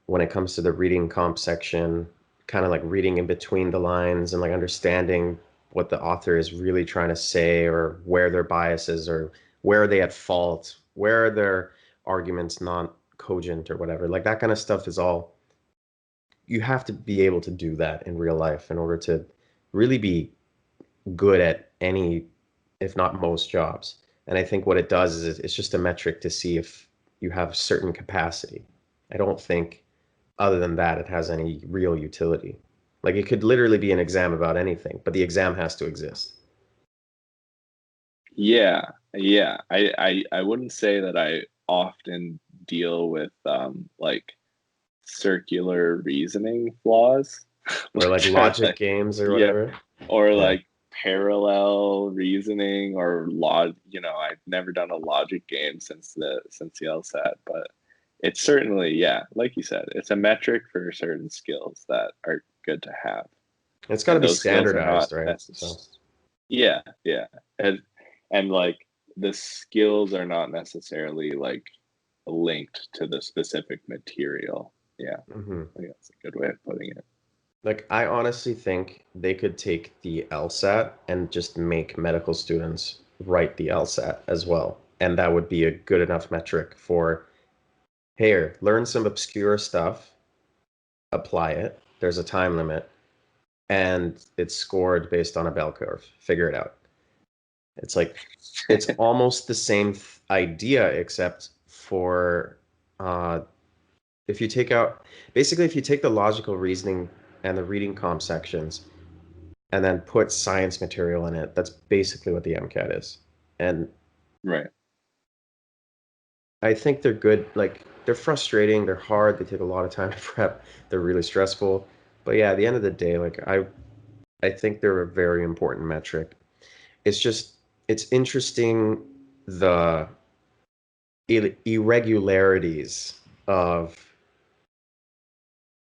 when it comes to the reading comp section, kind of like reading in between the lines and like understanding what the author is really trying to say, or where their biases, or where are they at fault, where are their arguments not cogent or whatever. Like that kind of stuff is all, you have to be able to do that in real life in order to really be good at any, if not most jobs. And I think what it does is it's just a metric to see if you have certain capacity. I don't think other than that it has any real utility. Like it could literally be an exam about anything, but the exam has to exist. yeah, yeah. I wouldn't say that I often deal with like circular reasoning flaws, Or like which are logic like, games or yeah, whatever. or Yeah. like parallel reasoning or log. I've never done a logic game since the LSAT, but it's certainly, yeah, like you said, it's a metric for certain skills that are good to have, It's got to and be those skills are not standardized, right? So, necessary. Yeah, yeah, and like the skills are not necessarily like linked to the specific material. Yeah, mhm. I think that's a good way of putting it. Like I honestly think they could take the LSAT and just make medical students write the LSAT as well. And that would be a good enough metric for, here, learn some obscure stuff, apply it. There's a time limit, and it's scored based on a bell curve. Figure it out. It's like it's almost the same idea, except for uh, if you take out basically if you take the logical reasoning and the reading comp sections and then put science material in it, that's basically what the MCAT is. And Right. I think they're good. Like they're frustrating, they're hard, they take a lot of time to prep, they're really stressful. But yeah, at the end of the day, like I I think they're a very important metric. It's just it's interesting the irregularities of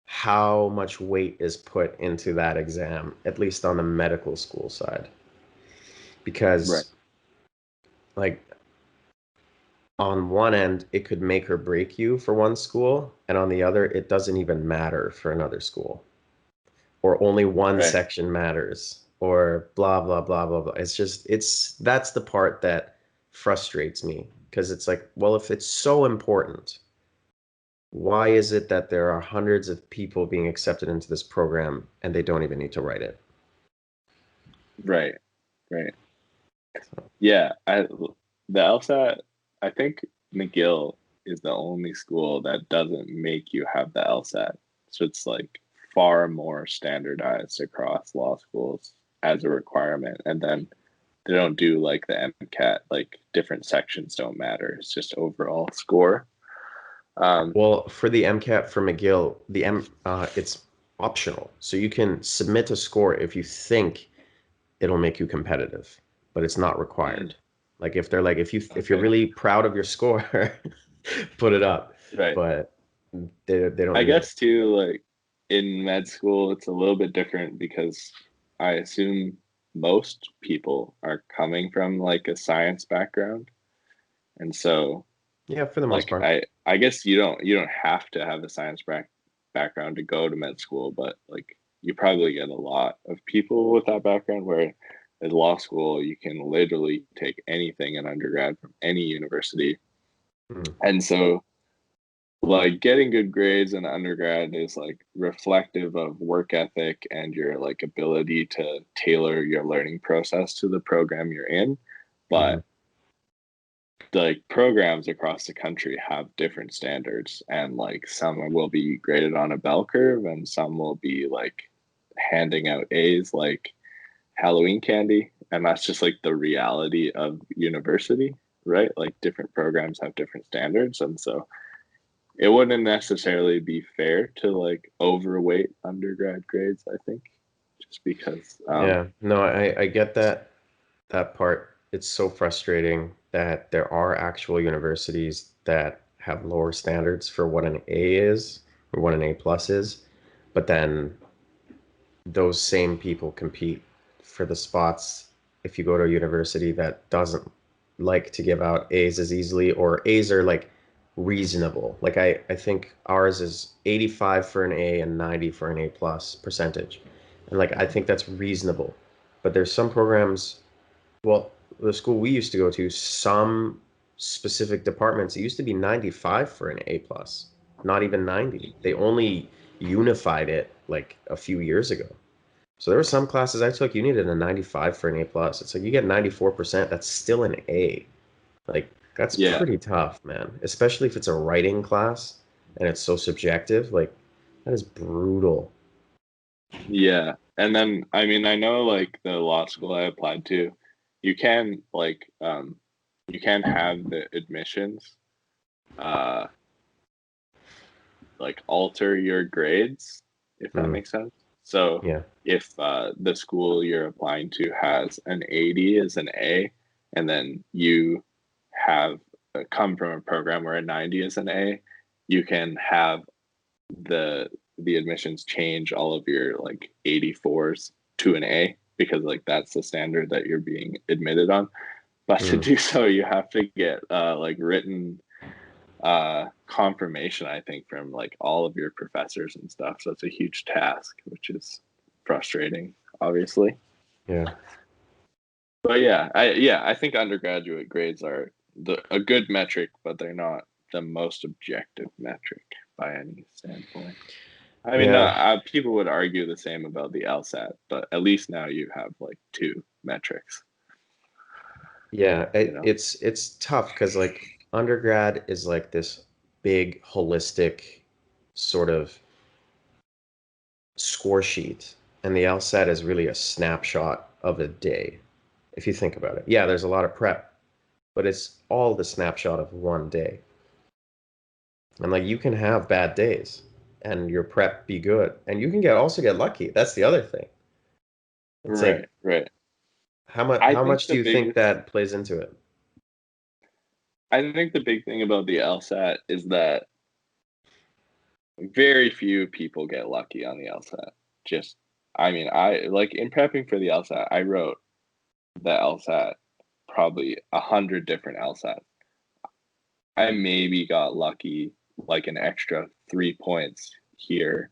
how much weight is put into that exam, at least on the medical school side. Right. Because, like, on one end, it could make or break you for one school, and on the other, it doesn't even matter for another school, or only one Right. section matters, or blah, blah, blah, blah, blah. It's just, that's the part that frustrates me because it's like, well, if it's so important, why is it that there are hundreds of people being accepted into this program and they don't even need to write it? Right. Right. So, Yeah. The LSAT, I think McGill is the only school that doesn't make you have the LSAT. So it's like far more standardized across law schools as a requirement. And then they don't do like the MCAT, like different sections don't matter. It's just overall score. Um, well, for the MCAT for McGill, it's optional. So you can submit a score if you think it'll make you competitive, but it's not mm, required. Like if you're okay. really proud of your score, put it up. Right. But they don't I need it. guess too, like in med school, it's a little bit different because I assume most people are coming from like a science background. And so Yeah, for the most like part. I guess you don't have to have a background to go to med school, but like you probably get a lot of people with that background where at law school you can literally take anything in undergrad from any university. Mm. And so like getting good grades in undergrad is like reflective of work ethic and your like ability to tailor your learning process to the program you're in. Mhm. But like programs across the country have different standards, and like some will be graded on a bell curve and some will be like handing out A's like Halloween candy, and that's just like the reality of university, right? Like different programs have different standards, and so it wouldn't necessarily be fair to like overweight undergrad grades, I think, just because Yeah, no, I get that part. It's so frustrating that there are actual universities that have lower standards for what an A is or what an A plus is, but then those same people compete for the spots if you go to a university that doesn't like to give out A's as easily, or A's are like reasonable. Like I think ours is 85 for an A and 90 for an A plus percentage. And like I think that's reasonable. But there's some programs, well, the school we used to go to, some specific departments, it used to be 95 for an A plus, not even 90. They only unified it like a few years ago. So there were some classes I took, you needed a 95 for an A plus. It's like you get 94%, that's still an A. Like that's yeah, pretty tough, man. Especially if it's a writing class and it's so subjective. Like that is brutal. yeah. And then I mean I know like the law school I applied to, you can like you can have the admissions uh like alter your grades, if that Mm, makes sense. So yeah. if the school you're applying to has an 80 as an A, and then you have come from a program where a 90 is an A, you can have the the admissions change all of your like 84s to an A because like that's the standard that you're being admitted on. But to Mm, do so, you have to get like written confirmation, I think, from like all of your professors and stuff. So it's a huge task, which is frustrating, obviously. yeah. But I think undergraduate grades are a good metric, but they're not the most objective metric by any standpoint. I mean, Yeah. people would argue the same about the LSAT, but at least now you have like two metrics, Yeah. you know? It's tough because like undergrad is like this big holistic sort of score sheet, and the LSAT is really a snapshot of a day, if you think about it. Yeah, there's a lot of prep, but it's all the snapshot of one day. And like you can have bad days and your prep be good. And you can get also get lucky. That's the other thing. It's Right, like right. how much I how think much do the you think biggest, that plays into it? I think the big thing about the LSAT is that very few people get lucky on the LSAT. Just, I mean, I like in prepping for the LSAT, I wrote the LSAT probably 100 different LSATs. I maybe got lucky like an extra 3 points here,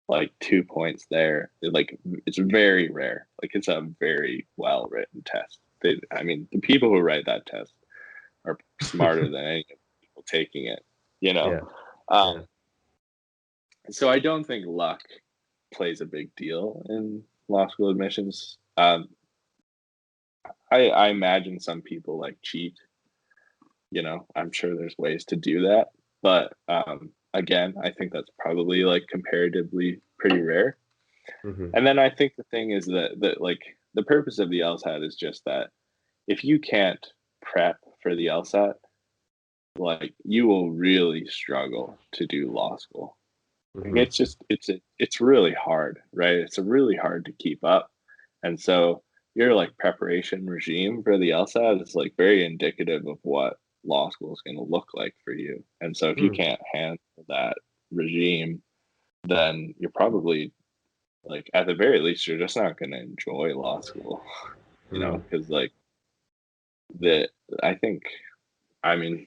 like 2 points there. Like it's very rare. Like it's a very well written test. I mean, the people who write that test are smarter than any of the people taking it. You know, Yeah, um, yeah. so I don't think luck plays a big deal in law school admissions. I imagine some people like cheat. You know, I'm sure there's ways to do that, but again, I think that's probably like comparatively pretty rare. Hmm. And then I think the thing is that like the purpose of the LSAT is just that if you can't prep for the LSAT, like you will really struggle to do law school. Like, Hmm. it's just it's really hard, right? It's really hard to keep up, and so your like preparation regime for the LSAT is like very indicative of what law school is going to look like for you. And so if you Mm. can't handle that regime, then you're probably like at the very least you're just not going to enjoy law school, you Mm. know, because like the I think I mean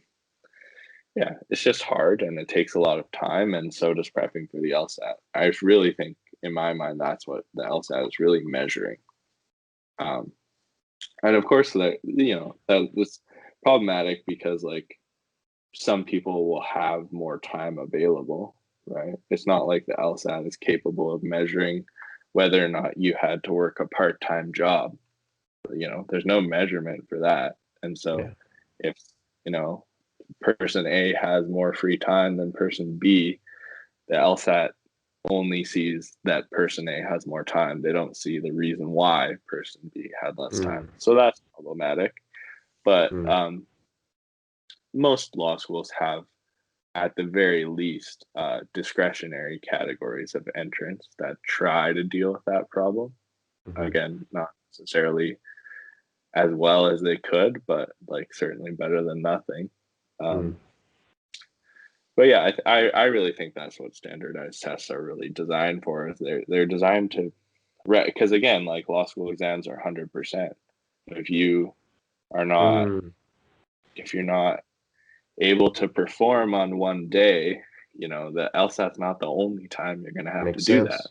yeah, it's just hard and it takes a lot of time, and so does prepping for the LSAT. I just really think, in my mind, that's what the LSAT is really measuring. Um, and of course, that that was problematic because like some people will have more time available, right? It's not like the LSAT is capable of measuring whether or not you had to work a part-time job. You know, there's no measurement for that, and so Yeah. if you know person A has more free time than person B, the LSAT only sees that person A has more time. They don't see the reason why person B had less time. Mm. So that's problematic. But Mm. most law schools have, at the very least, discretionary categories of entrance that try to deal with that problem. Hmm. Again, not necessarily as well as they could, but like certainly better than nothing. Mm. Um, but yeah, I really think that's what standardized tests are really designed for. Is they're designed to, because again, like law school exams are 100%. If you are not, Mm. if you're not able to perform on one day, you know the LSAT's not the only time you're going to have to Makes do that. sense.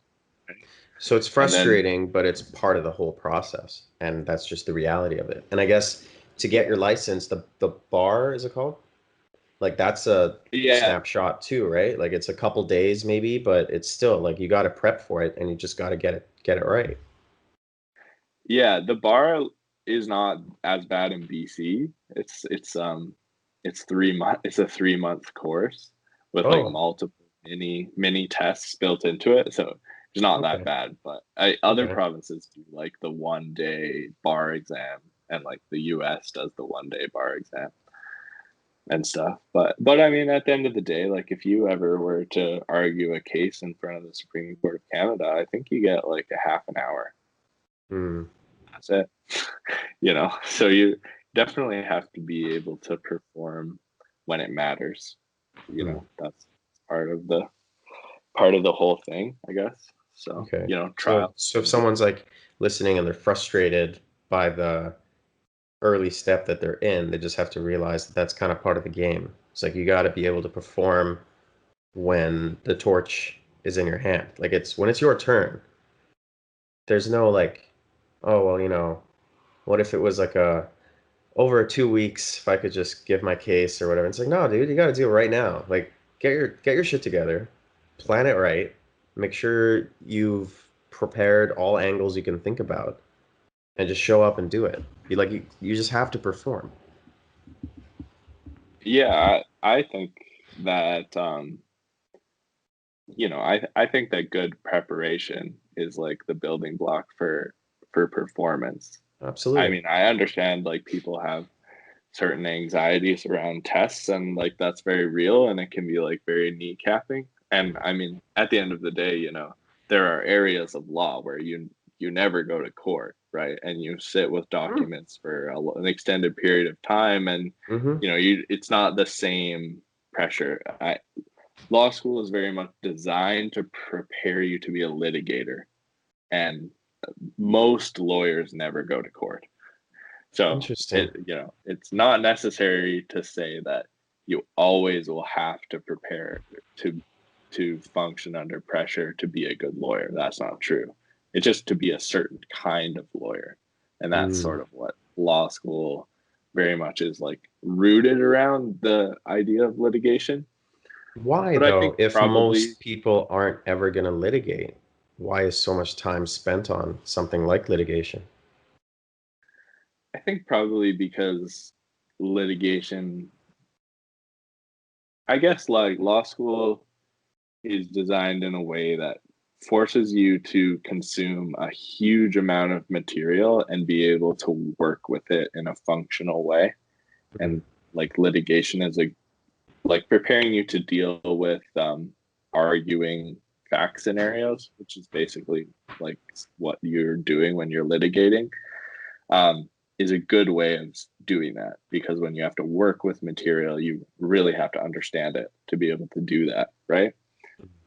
Right? So it's And then frustrating, but it's part of the whole process, and that's just the reality of it. And I guess to get yeah, your license, the bar is it called? Like that's a yeah, snapshot too, right? Like it's a couple days maybe, but it's still like you got to prep for it, and you just got to get it right. yeah. The bar is not as bad in BC. It's 3 month. It's a 3 month course with like Oh, multiple mini tests built into it. So it's not that okay, bad. But other okay. provinces do like the 1 day bar exam, and like the U.S. does the 1 day bar exam and stuff. But I mean, at the end of the day, like if you ever were to argue a case in front of the Supreme Court of Canada, I think you get like a half an hour. Hmm. That's it. You know, so you definitely have to be able to perform when it matters. You Hmm. know, that's part of the whole thing, I guess. So, Okay. So trial so if someone's like listening and they're frustrated by the early step that they're in, they just have to realize that that's kind of part of the game. It's like you got to be able to perform when the torch is in your hand. Like it's when it's your turn. There's no like, oh well, what if it was like a over 2 weeks if I could just give my case or whatever. It's like, no, dude, you got to do it right now. Like get your shit together, plan it right, make sure you've prepared all angles you can think about, and just show up and do it. You just have to perform. yeah, I think that I think that good preparation is like the building block for performance. I Absolutely. mean, I understand like people have certain anxieties around tests, and like that's very real, and it can be like very kneecapping. And I mean, at the end of the day, there are areas of law where you never go to court, right? And you sit with Mm. documents for an extended period of time, and Hmm. it's not the same pressure. Law school is very much designed to prepare you to be a litigator, and most lawyers never go to court. So Interesting. it's not necessary to say that you always will have to prepare to function under pressure to be a good lawyer. That's not true. It's just to be a certain kind of lawyer. And that's Mm. sort of what law school very much is like, rooted around the idea of litigation. Why But I though, think if probably most people aren't ever going to litigate, why is so much time spent on something like litigation? I think probably because litigation, I guess, like law school is designed in a way that forces you to consume a huge amount of material and be able to work with it in a functional way. Mm. And like litigation is like preparing you to deal with arguing fact scenarios, which is basically like what you're doing when you're litigating, is a good way of doing that, because when you have to work with material, you really have to understand it to be able to do that, right?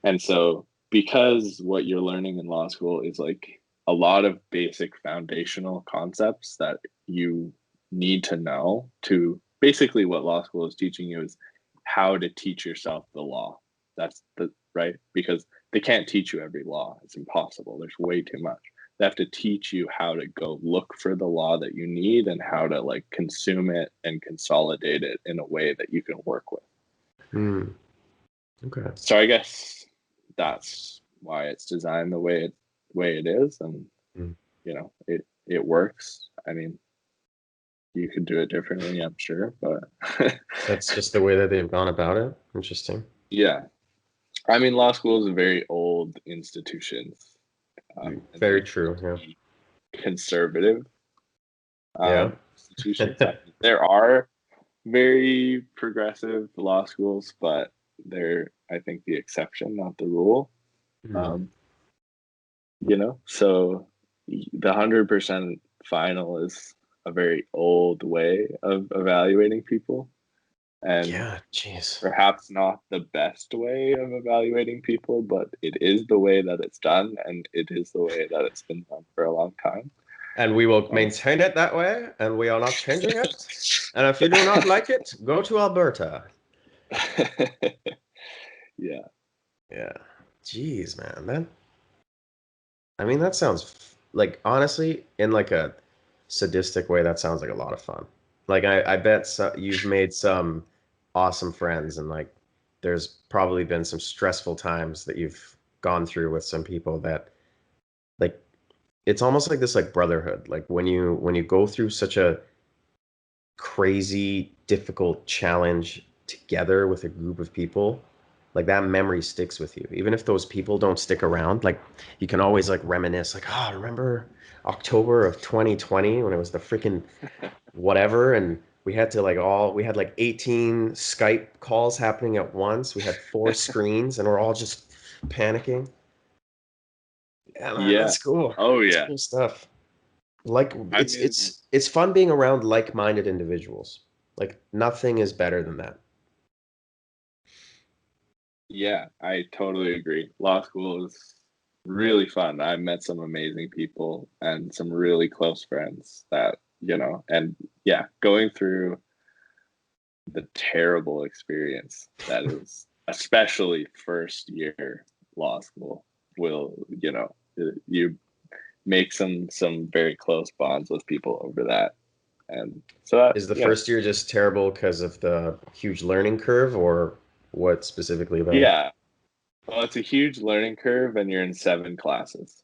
And so, because what you're learning in law school is like a lot of basic foundational concepts that you need to know, to basically what law school is teaching you is how to teach yourself the law. That's the right, because they can't teach you every law. It's impossible. There's way too much. They have to teach you how to go look for the law that you need and how to like consume it and consolidate it in a way that you can work with. Mm. Okay. So I guess that's why it's designed the way it is, and Mm. it works. I mean, you could do it differently, I'm sure, but That's just the way that they've gone about it. Interesting. yeah. I mean, law school is a very old institution, and Very they're true. Yeah. pretty conservative Yeah. institutions. I mean, there are very progressive law schools, but they're, I think, the exception, not the rule. Mm. Um, so the 100% final is a very old way of evaluating people, and Yeah. Jeez. perhaps not the best way of evaluating people, but it is the way that it's done, and it is the way that it's been done for a long time. And we will Um, maintain it that way, and we are not changing it. And if you do not like it, go to Alberta. yeah, Yeah. Jeez, man. I mean, that sounds like honestly, in like a sadistic way, that sounds like a lot of fun. Like I bet you've made some awesome friends, and like there's probably been some stressful times that you've gone through with some people that like it's almost like this like brotherhood. Like when you go through such a crazy, difficult challenge together with a group of people, like that memory sticks with you. Even if those people don't stick around, like you can always like reminisce, like, oh, remember October of 2020 when it was the freaking whatever, and we had like 18 Skype calls happening at once. We had four screens and we're all just panicking. Yeah, man, yeah, that's cool. oh It's yeah. cool stuff. Like I mean, it's fun being around like-minded individuals. Like nothing is better than that. yeah, I totally agree. Law school is really fun. I met some amazing people and some really close friends that, and yeah, going through the terrible experience that is, especially first year law school, will, you make some very close bonds with people over that. And so that, Is the first year just terrible because of the huge learning curve, or what specifically about it? yeah, well, it's a huge learning curve, and you're in 7 classes.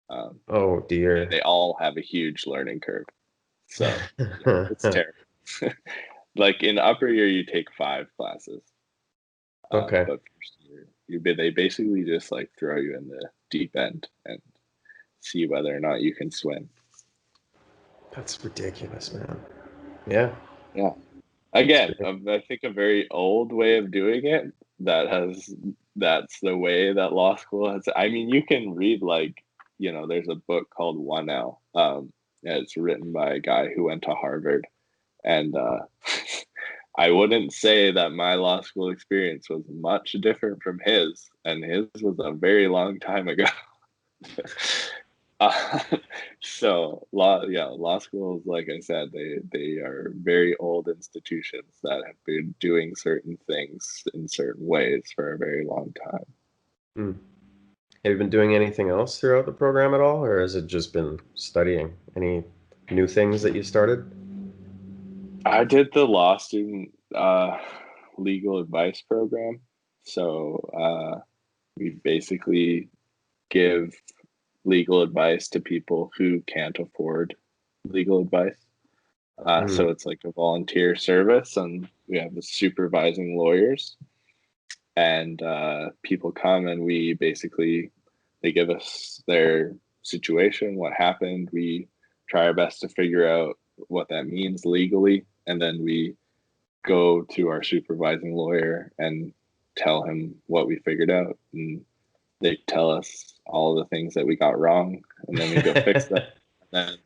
Um, Oh and dear. they all have a huge learning curve. So yeah, it's terrible. Like in upper year, you take 5 classes, Okay. but first year, they basically just like throw you in the deep end and see whether or not you can swim. That's ridiculous, man. Yeah. Yeah. It's Again, ridiculous. I think a very old way of doing it that's the way that law school has. I mean, you can read like there's a book called 1L. It's written by a guy who went to Harvard, and I wouldn't say that my law school experience was much different from his, and his was a very long time ago. uh, so law schools, like I said, they are very old institutions that have been doing certain things in certain ways for a very long time. Hmm. Have you been doing anything else throughout the program at all, or has it just been studying? Any new things that you started? I did the law student legal advice program. So we basically give legal advice to people who can't afford legal advice. Mm, So it's like a volunteer service, and we have the supervising lawyers, and people come and we basically they give us their situation, what happened. We try our best to figure out what that means legally, and then we go to our supervising lawyer and tell him what we figured out, and they tell us all the things that we got wrong, and then we go fix them, and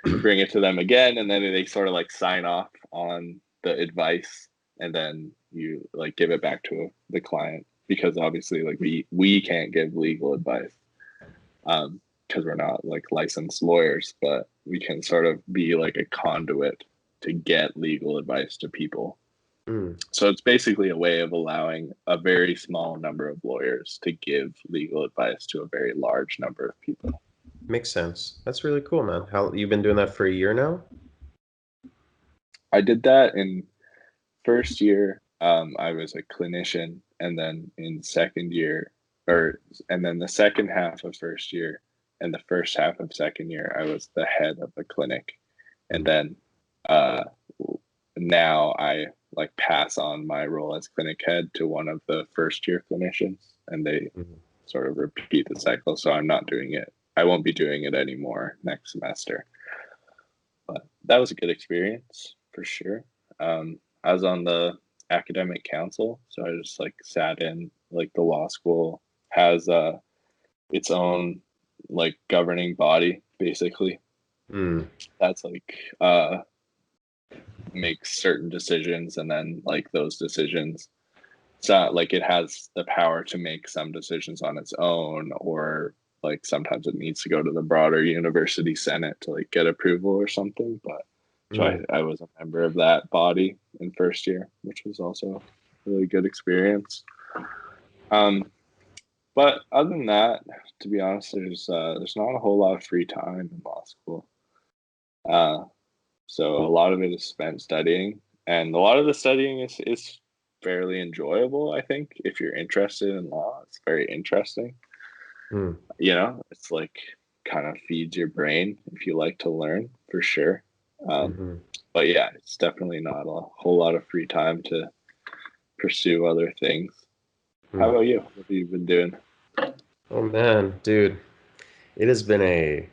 then bring it to them again, and then they sort of like sign off on the advice, and then you like give it back to the client, because obviously like we can't give legal advice because we're not like licensed lawyers, but we can sort of be like a conduit to get legal advice to people. mm. So it's basically a way of allowing a very small number of lawyers to give legal advice to a very large number of people. Makes sense. That's really cool, man. How you've been doing that for a year now? I did that in first year. I was a clinician, and then in second year, or and then the second half of first year and the first half of second year, I was the head of the clinic, and Mm, then uh, now I like pass on my role as clinic head to one of the first year clinicians, and they mm. sort of repeat the cycle. So I'm not doing it. I won't be doing it anymore next semester. But that was a good experience for sure. I was on the academic council, so I just like sat in. Like the law school has its own like governing body, basically. Mm. That's like makes certain decisions, and then like those decisions, it's not like it has the power to make some decisions on its own, or like sometimes it needs to go to the broader university senate to like get approval or something. But so Mm. I was a member of that body in first year, which was also a really good experience. um but other than that, to be honest, there's not a whole lot of free time in law school. uh so a lot of it is spent studying, and a lot of the studying is fairly enjoyable. I think if you're interested in law, it's very interesting. Mm. It's like kind of feeds your brain if you like to learn, for sure. Um, Hmm. but yeah, it's definitely not a whole lot of free time to pursue other things. How Mm. about you? What have you been doing? Oh man, dude, it has been a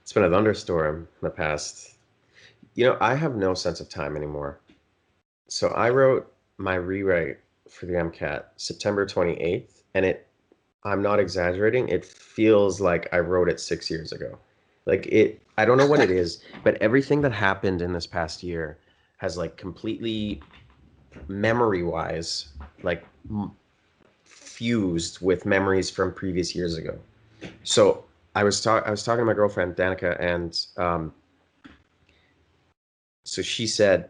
it's been a thunderstorm in the past. I have no sense of time anymore. So I wrote my rewrite for the MCAT September 28th, and I'm not exaggerating, it feels like I wrote it 6 years ago. I don't know what it is, but everything that happened in this past year has like completely memory wise, like fused with memories from previous years ago. So I was talking to my girlfriend Danica, and so she said,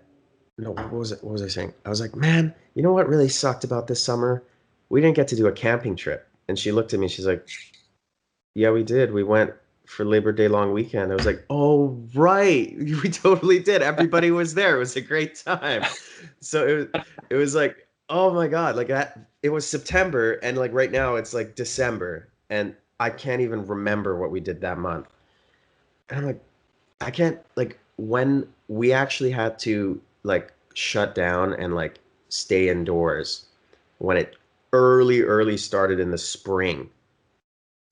no, what was it? What was I saying? I was like, man, you know what really sucked about this summer? We didn't get to do a camping trip. And she looked at me. She's like, yeah, we did. We went for Labor Day long weekend. I was like, oh, right. We totally did. Everybody was there. It was a great time. So it was like, oh my God, like that. It was September, and like right now it's like December, and I can't even remember what we did that month. And I'm like, I can't, like, when we actually had to like shut down and like stay indoors when it early started in the spring,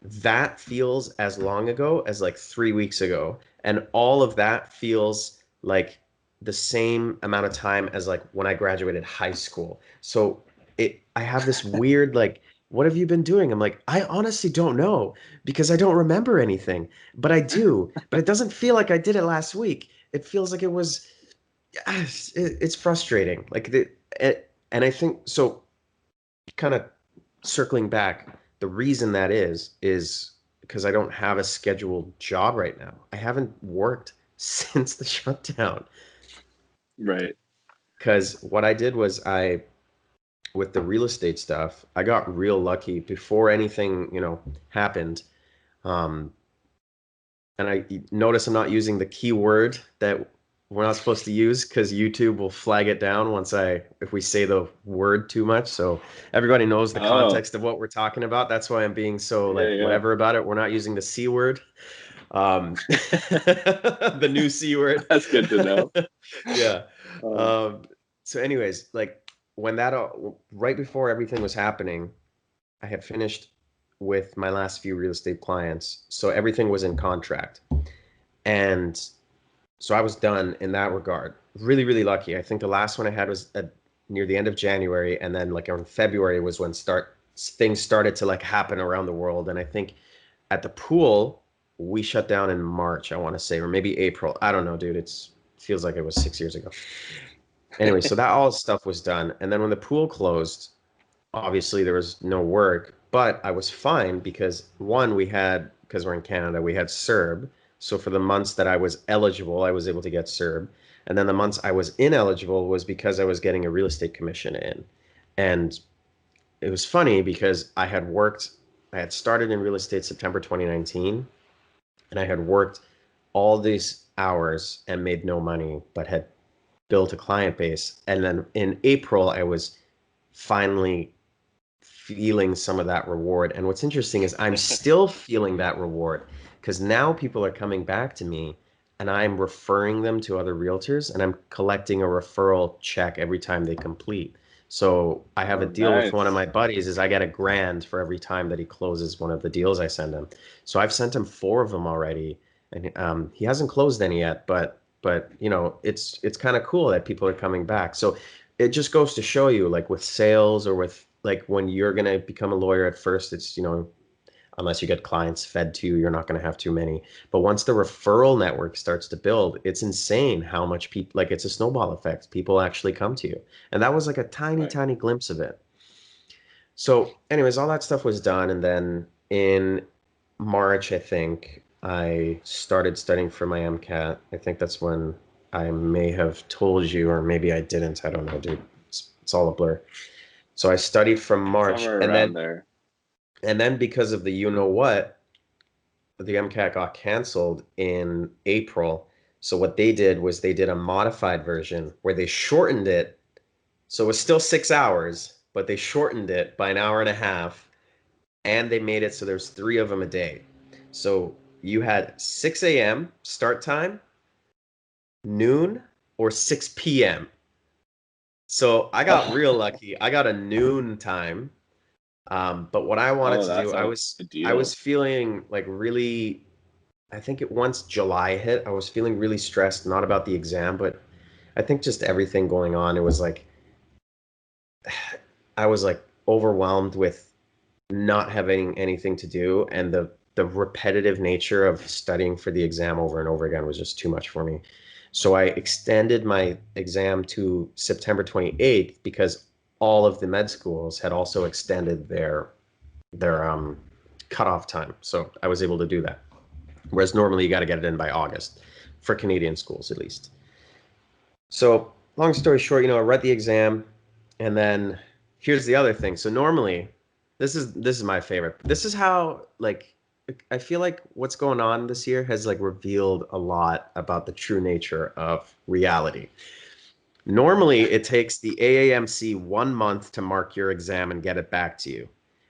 that feels as long ago as like 3 weeks ago. And all of that feels like the same amount of time as like when I graduated high school. So I have this weird like what have you been doing? I'm like, I honestly don't know because I don't remember anything, but I do. But it doesn't feel like I did it last week. It feels like it was, it's frustrating. And I think so. Kind of circling back, the reason that is because I don't have a scheduled job right now. I haven't worked since the shutdown. Right. Because what I did was with the real estate stuff, I got real lucky before anything, happened. Um, and I notice I'm not using the keyword that we're not supposed to use because YouTube will flag it down if we say the word too much. So everybody knows the Oh, context of what we're talking about. That's why I'm being so yeah, like yeah. whatever about it. We're not using the C word, the new C word. That's good to know. Yeah. Um, Um, so anyways, like when right before everything was happening, I had finished with my last few real estate clients. So everything was in contract. And so I was done in that regard. Really, really lucky. I think the last one I had was near the end of January, and then like around February was when start things started to like happen around the world. And I think at the pool we shut down in March, I want to say, or maybe April. I don't know, dude. It feels like it was 6 years ago. Anyway, so that all stuff was done, and then when the pool closed, obviously there was no work, but I was fine because one, because we're in Canada, we had CERB. So for the months that I was eligible, I was able to get CERB. And then the months I was ineligible was because I was getting a real estate commission in. And it was funny because I had started in real estate September 2019, and I had worked all these hours and made no money, but had built a client base. And then in April, I was finally feeling some of that reward. And what's interesting is I'm still feeling that reward because now people are coming back to me and I'm referring them to other realtors and I'm collecting a referral check every time they complete. So I have a oh, deal with one of nice. my buddies is I get $1,000 for every time that he closes one of the deals I send him. So I've sent him four of them already, and he hasn't closed any yet. But it's kind of cool that people are coming back. So it just goes to show you, like with sales or with like when you're gonna become a lawyer at first, it's unless you get clients fed to you, you're not gonna have too many. But once the referral network starts to build, it's insane how much people like it's a snowball effect. People actually come to you. And that was like a tiny, Right. tiny glimpse of it. So, anyways, all that stuff was done, and then in March, I think I started studying for my MCAT. I think that's when I may have told you, or maybe I didn't. I don't know, dude. It's all a blur. So I studied from March, Somewhere and around then there. because of the you know what, the MCAT got canceled in April. So what they did was they did a modified version where they shortened it. So it was still 6 hours, but they shortened it by an hour and a half, and they made it so there's three of them a day. So you had 6 a.m. start time, noon, or 6 p.m. So I got real Oh, lucky. I got a noon time. But what I wanted oh, to do, that's I was ideal. feeling like really, I think once July hit, I was feeling really stressed, not about the exam, but I think just everything going on. It was like I was like overwhelmed with not having anything to do, and the repetitive nature of studying for the exam over and over again was just too much for me. So I extended my exam to September 28th because all of the med schools had also extended their cutoff time. So I was able to do that. Whereas normally you got to get it in by August for Canadian schools at least. So long story short, I read the exam, and then here's the other thing. So normally, this is my favorite. This is how like I feel like what's going on this year has like revealed a lot about the true nature of reality. Normally, it takes the AAMC 1 month to mark your exam and get it back to you.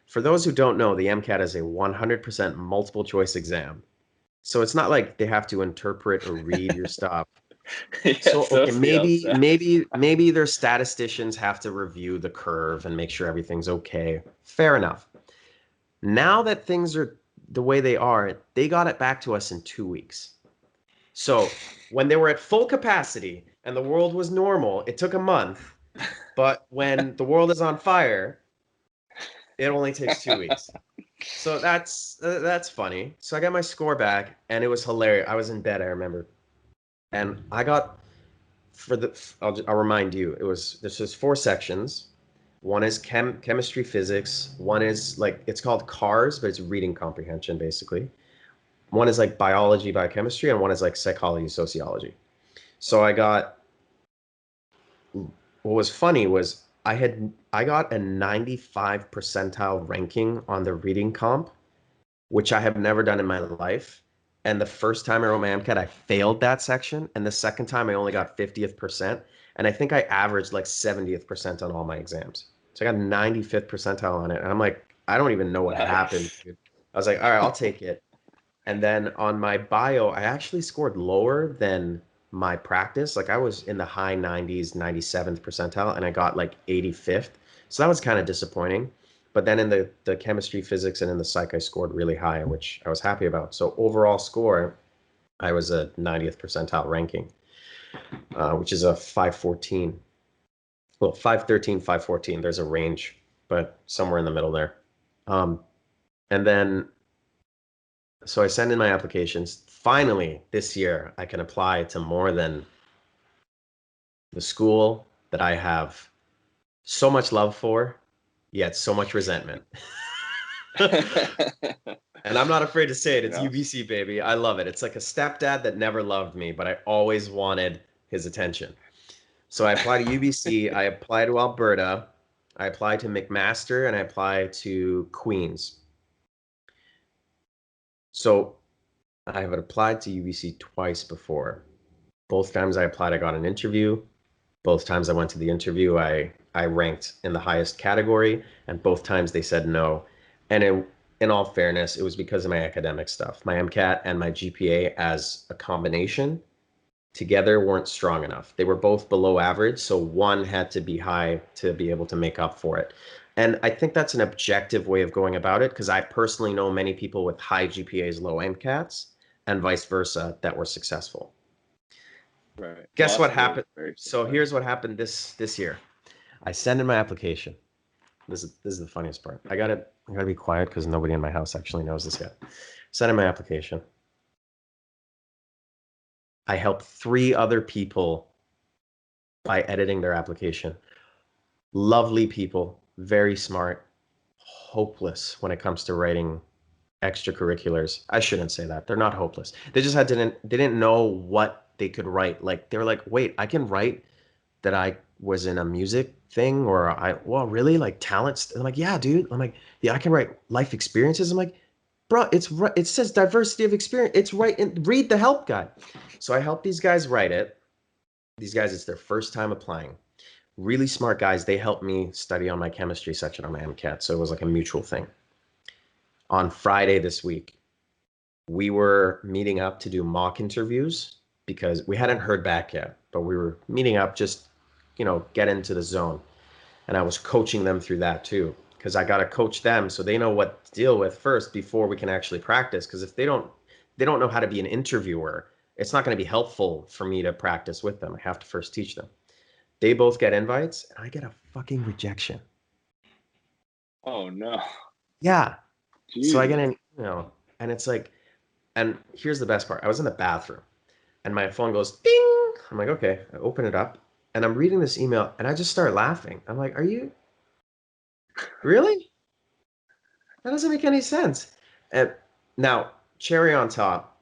For those who don't know, the MCAT is a 100% multiple choice exam. So it's not like they have to interpret or read your stuff. Yeah, So, okay, somebody else maybe, said. maybe their statisticians have to review the curve and make sure everything's okay. Fair enough. Now that things are the way they are, they got it back to us in 2 weeks. So when they were at full capacity and the world was normal, it took a month. But when the world is on fire, It only takes 2 weeks. So that's funny. So I got my score back, and it was hilarious. I was in bed, I remember, and I got for the. I'll remind you. It was this was 4 sections. One is chemistry, physics. One is like it's called CARS, but it's reading comprehension basically. One is like biology, biochemistry, and one is like psychology, sociology. So I got what was funny was I got a 95 percentile ranking on the reading comp, which I have never done in my life. And the first time I wrote my MCAT, I failed that section. And the second time I only got 50th percent. And I think I averaged like 70th percent on all my exams. So I got 95th percentile on it. And I'm like, I don't even know what happened, Nice. dude. I was like, all right, I'll take it. And then on my bio, I actually scored lower than my practice. Like I was in the high 90s, 97th percentile, and I got like 85th. So that was kind of disappointing. But then in the chemistry, physics, and in the psych, I scored really high, which I was happy about. So overall score, I was a 90th percentile ranking, which is a 514. Well, 513, 514. There's a range, but somewhere in the middle there. Um, and then So I send in my applications. Finally, this year, I can apply to more than the school that I have so much love for, yet so much resentment. And I'm not afraid to say it. Fair It's enough. UBC, baby. I love it. It's like a stepdad that never loved me, but I always wanted his attention. So I applied to UBC. I applied to Alberta. I applied to McMaster, and I applied to Queens. So I have applied to UBC twice before. Both times I applied, I got an interview. Both times I went to the interview, I ranked in the highest category, and both times they said no. And in all fairness, it was because of my academic stuff. My MCAT and my GPA as a combination together weren't strong enough. They were both below average, so one had to be high to be able to make up for it. And I think that's an objective way of going about it because I personally know many people with high GPAs, low MCATs, and vice versa that were successful. Right. Guess what Lots of those happened? very So similar. here's what happened this year. I send in my application. This is the funniest part. I gotta be quiet because nobody in my house actually knows this yet. Send in my application. I help 3 other people by editing their application. Lovely people, very smart, hopeless when it comes to writing extracurriculars. I shouldn't say that. They're not hopeless. They didn't know what they could write. Like they were like, wait, I can write that I was in a music thing or well, really like talents. I'm like, yeah, dude. I'm like, yeah, I can write life experiences. I'm like, bro, it's right. It says diversity of experience. It's right. Read the help guide. So I help these guys write it. These guys, it's their first time applying. Really smart guys. They helped me study on my chemistry section on my MCAT. So it was like a mutual thing. On Friday this week, we were meeting up to do mock interviews because we hadn't heard back yet, but we were meeting up just, get into the zone. And I was coaching them through that too, because I got to coach them so they know what to deal with first before we can actually practice. Because if they don't know how to be an interviewer, it's not going to be helpful for me to practice with them. I have to first teach them. They both get invites, and I get a fucking rejection. Oh no. Yeah. So I get Jesus. in, and it's like, and here's the best part. I was in the bathroom, and my phone goes ding. I'm like, okay. I open it up, and I'm reading this email, and I just start laughing. I'm like, are you really? That doesn't make any sense. And now, cherry on top,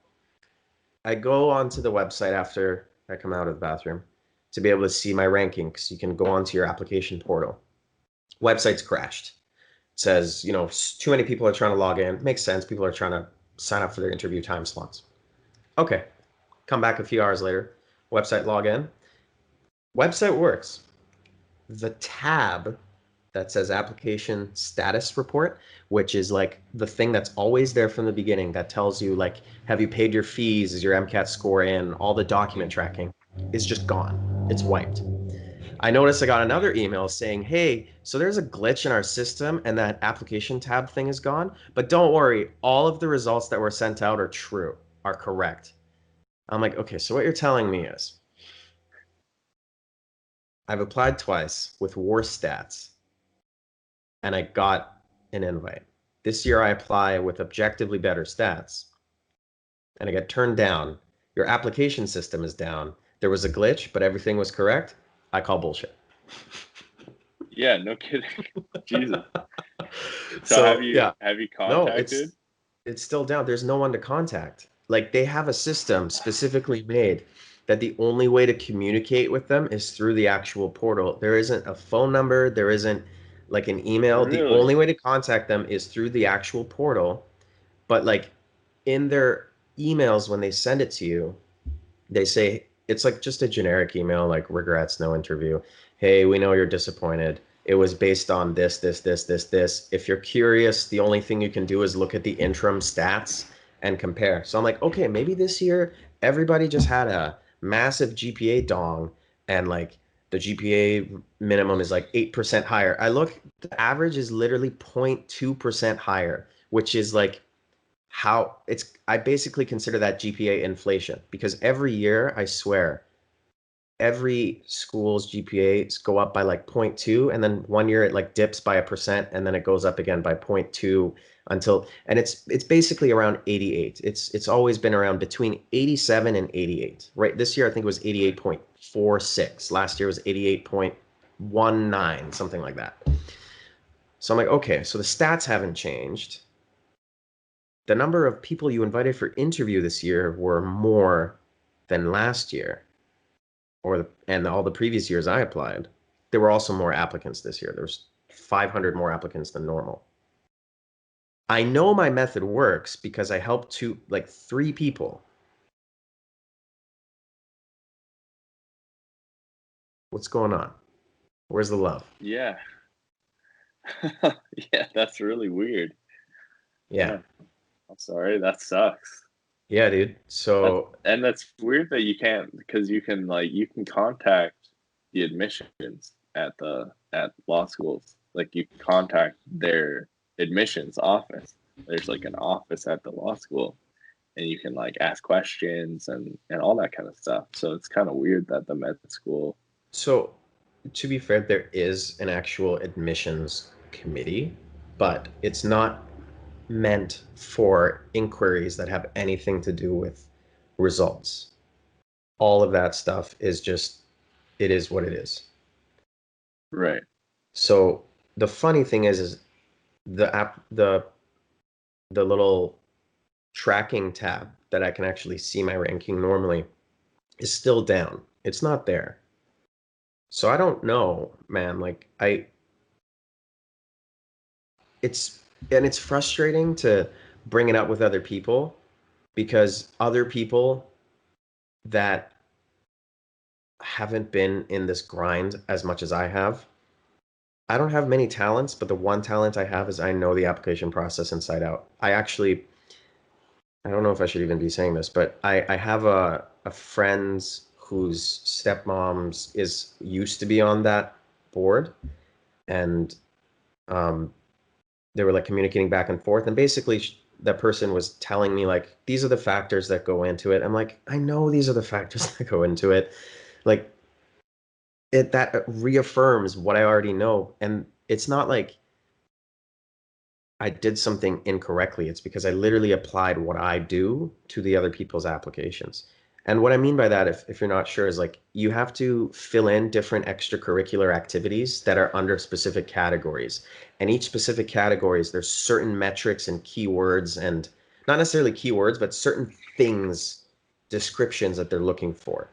I go onto the website after I come out of the bathroom to be able to see my ranking because you can go onto your application portal. Website's crashed. It says, too many people are trying to log in. Makes sense. People are trying to sign up for their interview time slots. Okay. Come back a few hours later. Website log in. Website works. The tab that says application status report, which is like the thing that's always there from the beginning that tells you like, have you paid your fees? Is your MCAT score in? All the document tracking is just gone. It's wiped. I noticed I got another email saying, hey, so there's a glitch in our system and that application tab thing is gone. But don't worry, all of the results that were sent out are true, are correct. I'm like, okay, so what you're telling me is I've applied twice with worse stats and I got an invite. This year I apply with objectively better stats and I get turned down. Your application system is down. There was a glitch, but everything was correct. I call bullshit. Yeah, no kidding. Jesus. So So yeah, have you no, contacted? it's still down. There's no one to contact. Like they have a system specifically made that the only way to communicate with them is through the actual portal. There isn't a phone number, there isn't like an email. The Really? only way to contact them is through the actual portal. But like in their emails when they send it to you, they say it's like just a generic email like regrets, no interview. Hey, we know you're disappointed. It was based on this. If you're curious, the only thing you can do is look at the interim stats and compare. So I'm like, okay, maybe this year everybody just had a massive GPA dong and like the GPA minimum is like 8% higher. I look, the average is literally 0.2% higher, which is like how it's I basically consider that GPA inflation because every year, I swear, every school's GPAs go up by like zero point 0.2 and then one year it like dips by 1% and then it goes up again by zero point 0.2 until and it's basically around 88. It's always been around between 87 and 88. Right? This year I think it was 88.46. Last year was 88.19, something like that. So I'm like, okay, so the stats haven't changed. The number of people you invited for interview this year were more than last year and all the previous years I applied. There were also more applicants this year. There was 500 more applicants than normal. I know my method works because I helped like three people. What's going on? Where's the love? Yeah. Yeah, that's really weird. Yeah. Yeah. I'm sorry. That sucks. Yeah, dude. So, That's weird that you can't, because you can contact the admissions at law schools. Like you can contact their admissions office. There's like an office at the law school, and you can like ask questions and all that kind of stuff. So it's kind of weird that the med school. so to be fair, there is an actual admissions committee, but it's not meant for inquiries that have anything to do with results. All of that stuff is just, it is what it is. Right. So the funny thing is the app, the little tracking tab that I can actually see my ranking normally is still down. It's not there. So I don't know, man. Like it's, and it's frustrating to bring it up with other people because other people that haven't been in this grind as much as I have. I don't have many talents, but the one talent I have is I know the application process inside out. I don't know if I should even be saying this, but I have a friend whose stepmom's is used to be on that board, and um, they were like communicating back and forth, and basically that person was telling me like these are the factors that go into it. I'm like, I know these are the factors that go into it. Like it that reaffirms what I already know. And it's not like I did something incorrectly. It's because I literally applied what I do to the other people's applications. And what I mean by that, if you're not sure, is like you have to fill in different extracurricular activities that are under specific categories. And each specific categories, there's certain metrics and keywords, and not necessarily keywords, but certain things, descriptions that they're looking for.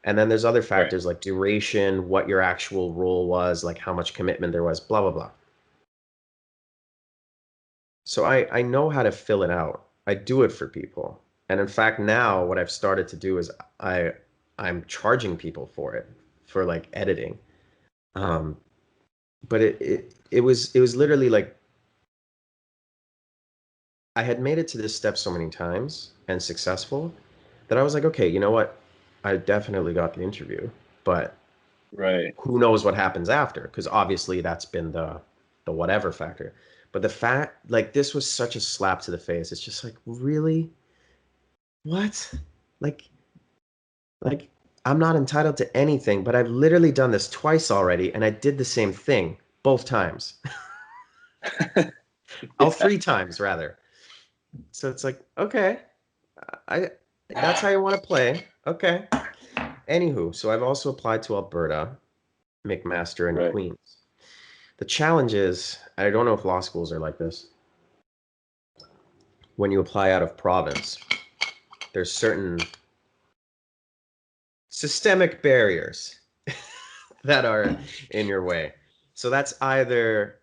And then there's other Right. factors like duration, what your actual role was, like how much commitment there was, blah, blah, blah. So I know how to fill it out. I do it for people. And in fact, now what I've started to do is I I'm charging people for it, for like editing. Um, but it was literally like I had made it to this step so many times and successful that I was like, okay, you know what? I definitely got the interview, but Right. who knows what happens after? Because obviously that's been the whatever factor. But the fact, like, this was such a slap to the face. It's just like, really? What? Like, like I'm not entitled to anything, but I've literally done this twice already, and I did the same thing both times. Oh, Yeah. 3 times rather. So it's like, okay, I that's how you want to play. Okay. Anywho, so I've also applied to Alberta, McMaster, and Right. Queens. The challenge is, I don't know if law schools are like this. When you apply out of province, there's certain systemic barriers that are in your way. So that's either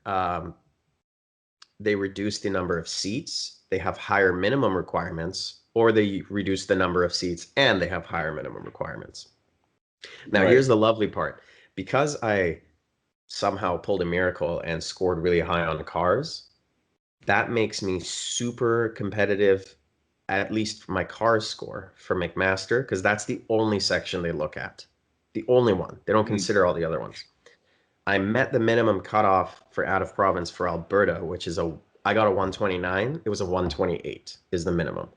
they reduce the number of seats, they have higher minimum requirements, or they reduce the number of seats and they have higher minimum requirements. Now, Right. here's the lovely part. Because I somehow pulled a miracle and scored really high on cars, that makes me super competitive, at least for my cars score for McMaster, because that's the only section they look at. The only one. They don't Mm. consider all the other ones. I met the minimum cutoff for out of province for Alberta, which is I got a 129. It was a 128 is the minimum,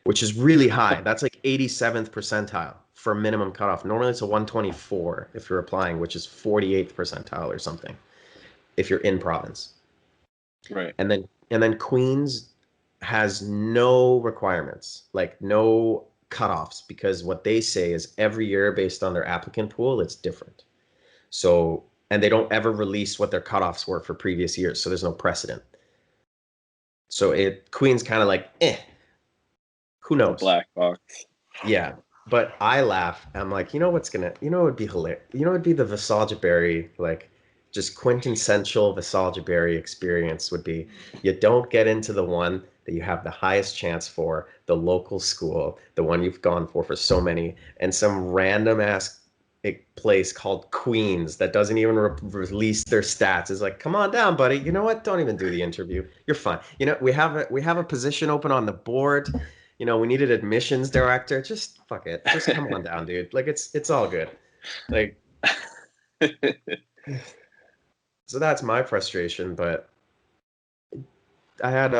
which is really high. That's like 87th percentile for minimum cutoff. Normally it's a 124 if you're applying, which is 48th percentile or something if you're in province. Right. And then Queens has no requirements, like no cutoffs, because what they say is every year based on their applicant pool, it's different. So, and they don't ever release what their cutoffs were for previous years, so there's no precedent. So it Queen's kind of like, who It's a knows? black box. Yeah. But I laugh. I'm like, what would be hilarious? It'd be the Vessal Jaberi, like, just quintessential Vessal Jaberi experience would be you don't get into the one that you have the highest chance for, the local school, the one you've gone for so many, and some random ass place called Queens that doesn't even release their stats is like, come on down, buddy. You know what? Don't even do the interview. You're fine. We have a position open on the board. We needed admissions director. Just fuck it. Just come on down, dude. Like it's all good. Like so that's my frustration, but I had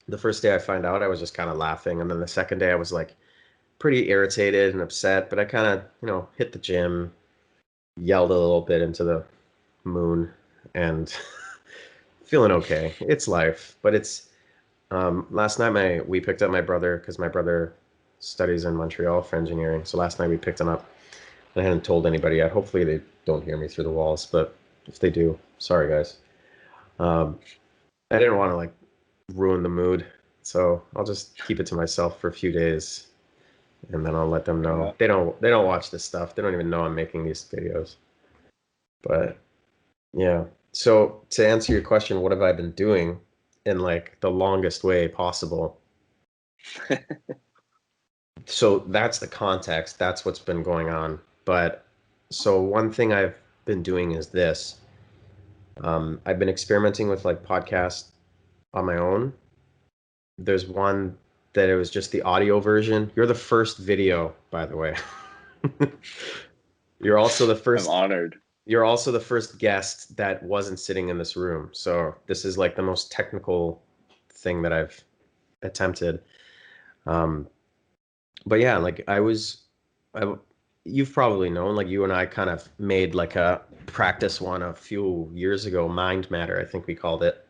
the first day I find out I was just kind of laughing, and then the second day I was like pretty irritated and upset, but I kind of, hit the gym, yelled a little bit into the moon and feeling okay. It's life, but it's last night my we picked up my brother because my brother studies in Montreal for engineering. So last night we picked him up. I hadn't told anybody yet. Hopefully they don't hear me through the walls, but if they do, sorry guys. Um, I didn't want to like ruin the mood, so I'll just keep it to myself for a few days, and then I'll let them know. Yeah. They don't watch this stuff. They don't even know I'm making these videos. But yeah. So to answer your question, what have I been doing in like the longest way possible? So that's the context. That's what's been going on. But so one thing I've been doing is this. I've been experimenting with like podcasts on my own. There's one that it was just the audio version. You're the first video, by the way. You're also the I'm first honored. you're also the first guest that wasn't sitting in this room. So this is like the most technical thing that I've attempted. Um, but yeah, like I, you've probably known, like you and I kind of made like a practice one a few years ago, Mind Matter, I think we called it.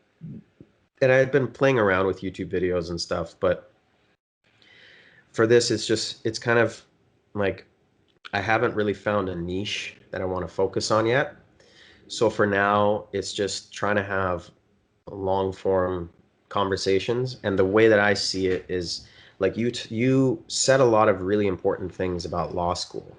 And I had been playing around with YouTube videos and stuff, but for this, it's kind of like I haven't really found a niche that I want to focus on yet. So for now, it's just trying to have long form conversations. And the way that I see it is like you said a lot of really important things about law school.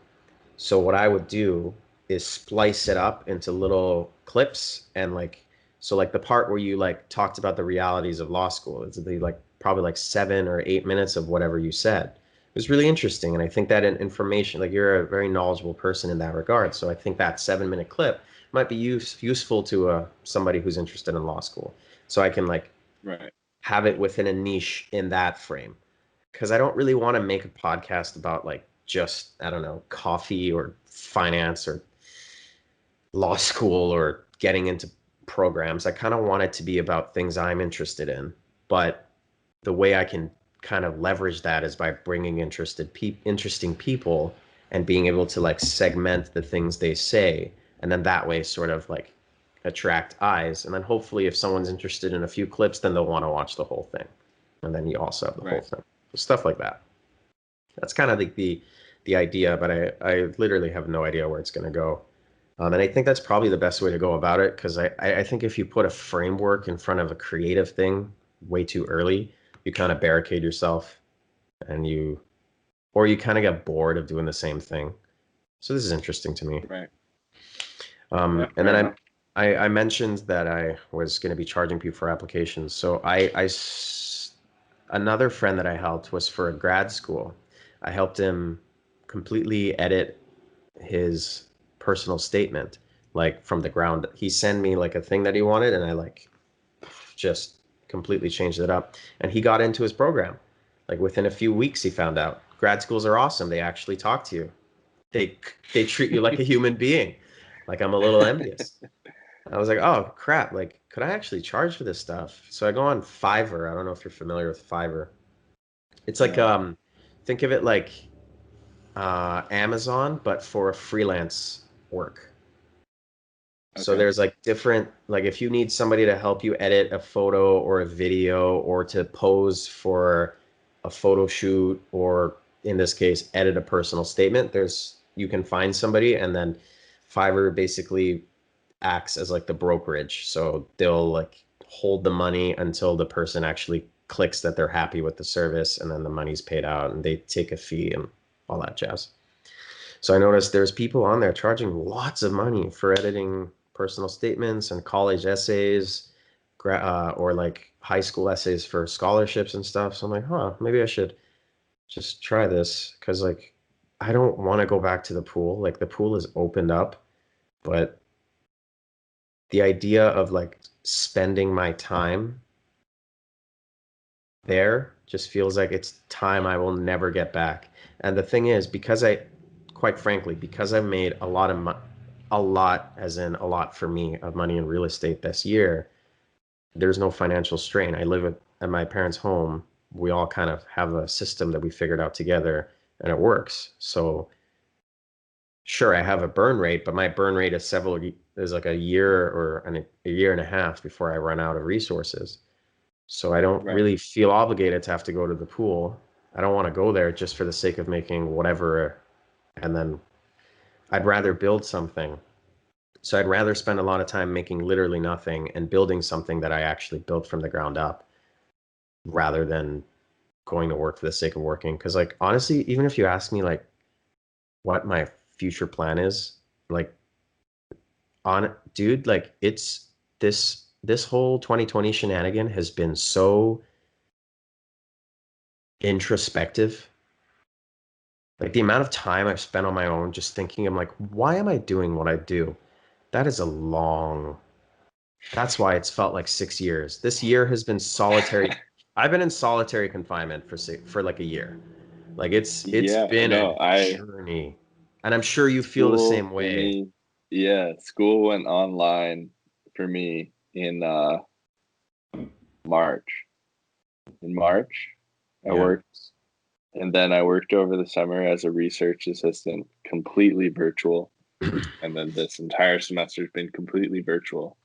So what I would do is splice it up into little clips and like so like the part where you like talked about the realities of law school, it's the like probably like 7 or 8 minutes of whatever you said. It was really interesting, and I think that information, like you're a very knowledgeable person in that regard. So I think that 7 minute clip might be useful to somebody who's interested in law school. So I can like Right. have it within a niche in that frame because I don't really want to make a podcast about like just I don't know coffee or finance or law school or getting into programs. I kind of want it to be about things I'm interested in, but the way I can kind of leverage that is by bringing interesting people and being able to like segment the things they say, and then that way sort of like attract eyes. And then hopefully if someone's interested in a few clips, then they'll want to watch the whole thing. And then you also have the whole Right. thing. Stuff like that. That's kind of the idea, but I literally have no idea where it's going to go. And I think that's probably the best way to go about it because I think if you put a framework in front of a creative thing way too early, you kind of barricade yourself and you kind of get bored of doing the same thing. So this is interesting to me. Right. Yeah, And fair then enough. I mentioned that I was going to be charging people for applications. So another friend that I helped was for a grad school. I helped him completely edit his personal statement, like from the ground. He sent me like a thing that he wanted, and I like just completely changed it up. And he got into his program. Like within a few weeks, he found out grad schools are awesome. They actually talk to you. They they treat you like a human being. Like I'm a little envious. I was like, oh crap, like could I actually charge for this stuff? So I go on Fiverr. I don't know if you're familiar with Fiverr. It's like No. think of it like Amazon, but for freelance work. So Okay. there's like different, like if you need somebody to help you edit a photo or a video or to pose for a photo shoot or in this case, edit a personal statement, you can find somebody and then Fiverr basically acts as like the brokerage. So they'll like hold the money until the person actually clicks that they're happy with the service and then the money's paid out and they take a fee and all that jazz. So I noticed there's people on there charging lots of money for editing personal statements and college essays, or like high school essays for scholarships and stuff. So I'm like, huh, maybe I should just try this because like I don't want to go back to the pool. Like the pool is opened up, but the idea of like spending my time there just feels like it's time I will never get back. And the thing is, quite frankly, because I've made a lot, as in a lot for me, of money in real estate this year, there's no financial strain. I live at my parents' home. We all kind of have a system that we figured out together and it works. So sure, I have a burn rate, but my burn rate is like a year or a year and a half before I run out of resources. So I don't Right. really feel obligated to have to go to the pool. I don't want to go there just for the sake of making whatever. And then I'd rather build something. So I'd rather spend a lot of time making literally nothing and building something that I actually built from the ground up rather than going to work for the sake of working. Because like honestly, even if you ask me like what my future plan is, like on dude, like it's this whole 2020 shenanigan has been so introspective. Like the amount of time I've spent on my own just thinking, I'm like, why am I doing what I do? That is a long, that's why it's felt like 6 years. This year has been solitary. I've been in solitary confinement for like a year. Like it's Yeah, been a no, I journey. And I'm sure you feel the school same for way. me, yeah, school went online for me in March. In March, I Yeah. worked, and then I worked over the summer as a research assistant, completely virtual, and then this entire semester has been completely virtual.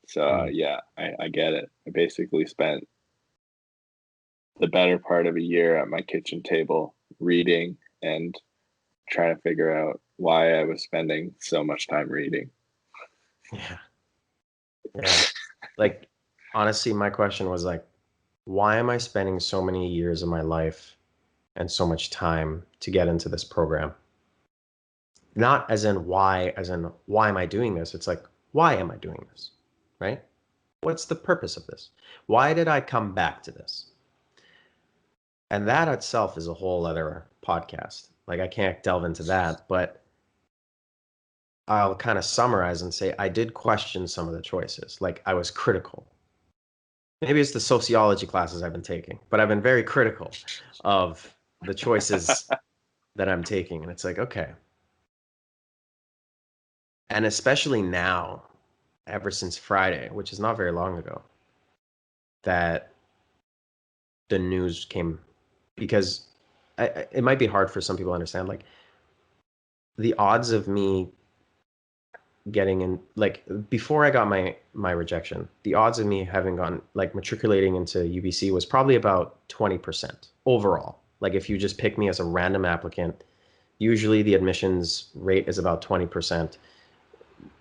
So Mm. yeah, I get it. I basically spent the better part of a year at my kitchen table reading and trying to figure out why I was spending so much time reading. Yeah. Yeah. Like honestly, my question was like, why am I spending so many years of my life and so much time to get into this program? Not as in why am I doing this? It's like, why am I doing this? Right? What's the purpose of this? Why did I come back to this? And that itself is a whole other podcast. Like I can't delve into that, but I'll kind of summarize and say I did question some of the choices. Like I was critical. Maybe it's the sociology classes I've been taking, but I've been very critical of the choices that I'm taking. And it's like, okay. And especially now, ever since Friday, which is not very long ago, that the news came because it might be hard for some people to understand. Like the odds of me getting in, like before I got my rejection, the odds of me having gone like matriculating into UBC was probably about 20% overall. Like if you just pick me as a random applicant, usually the admissions rate is about 20%.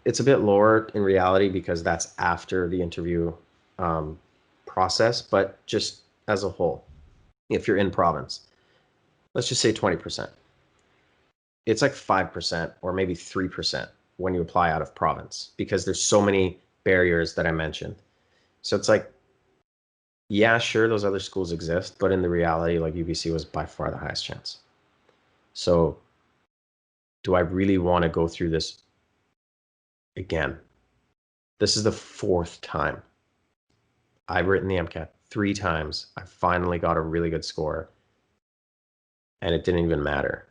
It's a bit lower in reality because that's after the interview um, process, but just as a whole, if you're in province, let's just say 20%. It's like 5% or maybe 3% when you apply out of province because there's so many barriers that I mentioned. So it's like, yeah, sure, those other schools exist, but in the reality, like UBC was by far the highest chance. So do I really want to go through this again? This is the fourth time. I've written the MCAT 3 times. I finally got a really good score, and it didn't even matter.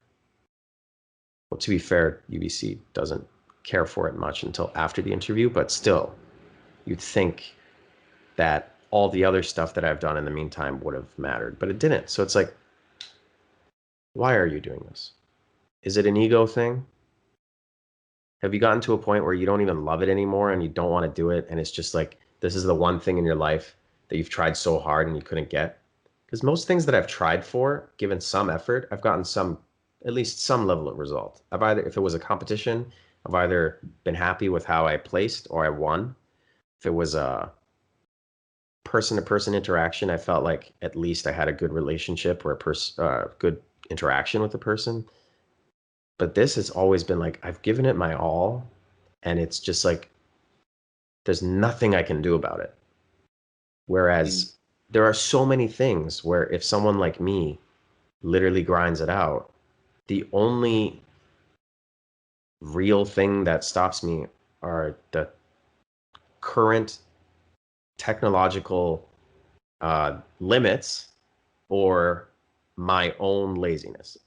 Well, to be fair, UBC doesn't care for it much until after the interview, but still, you'd think that all the other stuff that I've done in the meantime would have mattered, but it didn't. So it's like, why are you doing this? Is it an ego thing? Have you gotten to a point where you don't even love it anymore and you don't want to do it? And it's just like, this is the one thing in your life that you've tried so hard and you couldn't get? Because most things that I've tried for, given some effort, I've gotten some, at least some level of result. I've either, if it was a competition, I've either been happy with how I placed or I won. If it was a person to person interaction, I felt like at least I had a good relationship or good interaction with the person. But this has always been like I've given it my all, and it's just like there's nothing I can do about it. Mm. Whereas there are so many things where if someone like me literally grinds it out, the only real thing that stops me are the current technological limits or my own laziness.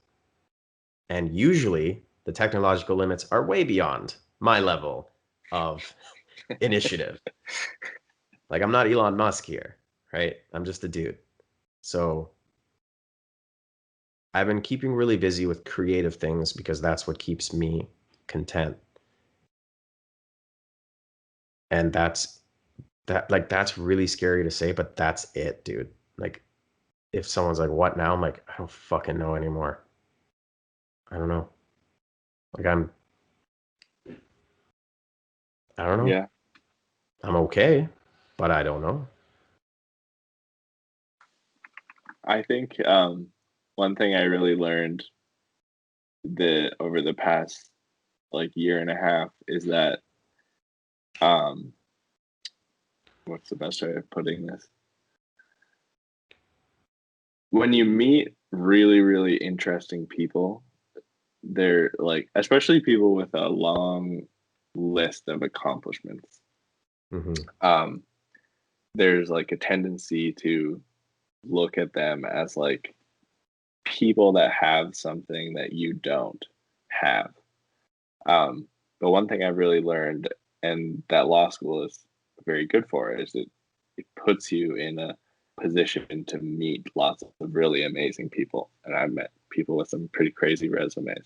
And usually the technological limits are way beyond my level of initiative. Like I'm not Elon Musk here, right? I'm just a dude. So I've been keeping really busy with creative things because that's what keeps me content. And that's really scary to say, but that's it, dude. Like if someone's like, what now? I'm like, I don't fucking know anymore. I don't know. Like I don't know. Yeah, I'm okay, but I don't know. I think one thing I really learned the over the past like year and a half is that um what's the best way of putting this? When you meet really, really interesting people, they're like, especially people with a long list of accomplishments, Hmm. um, there's like a tendency to look at them as like people that have something that you don't have. Um, but one thing I've really learned, and that law school is very good for, is it puts you in a position to meet lots of really amazing people. And I've met people with some pretty crazy resumes.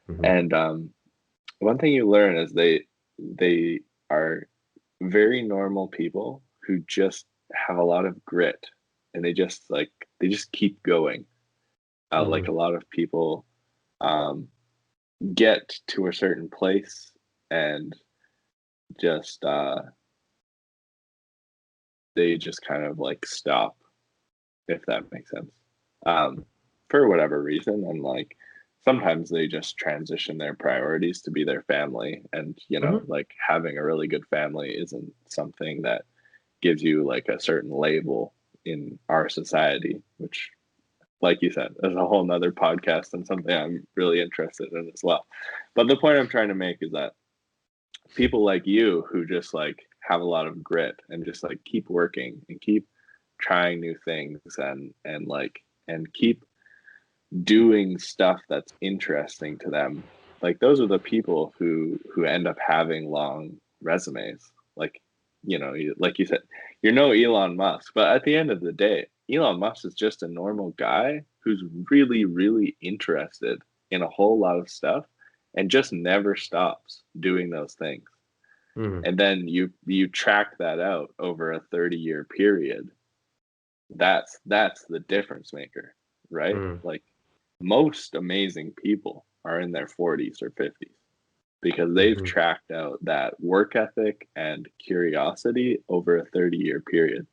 Hmm. And one thing you learn is they are very normal people who just have a lot of grit, and they just keep going. Like a Hmm. lot of people um, get to a certain place and just they just kind of like stop, if that makes sense, um, for whatever reason. And like sometimes they just transition their priorities to be their family. And, you know, Hmm. like having a really good family isn't something that gives you like a certain label in our society, which, like you said, is a whole nother podcast and something I'm really interested in as well. But the point I'm trying to make is that people like you who just like have a lot of grit and just like keep working and keep trying new things and like and keep doing stuff that's interesting to them, like those are the people who end up having long resumes. Like, you know, like you said, you're no Elon Musk, but at the end of the day, Elon Musk is just a normal guy who's really, really interested in a whole lot of stuff, and just never stops doing those things. Mm, And then you track that out over a 30-year period. That's the difference maker, right? mm, Like most amazing people are in their 40s or 50s because they've mm-hmm, tracked out that work ethic and curiosity over a 30-year period.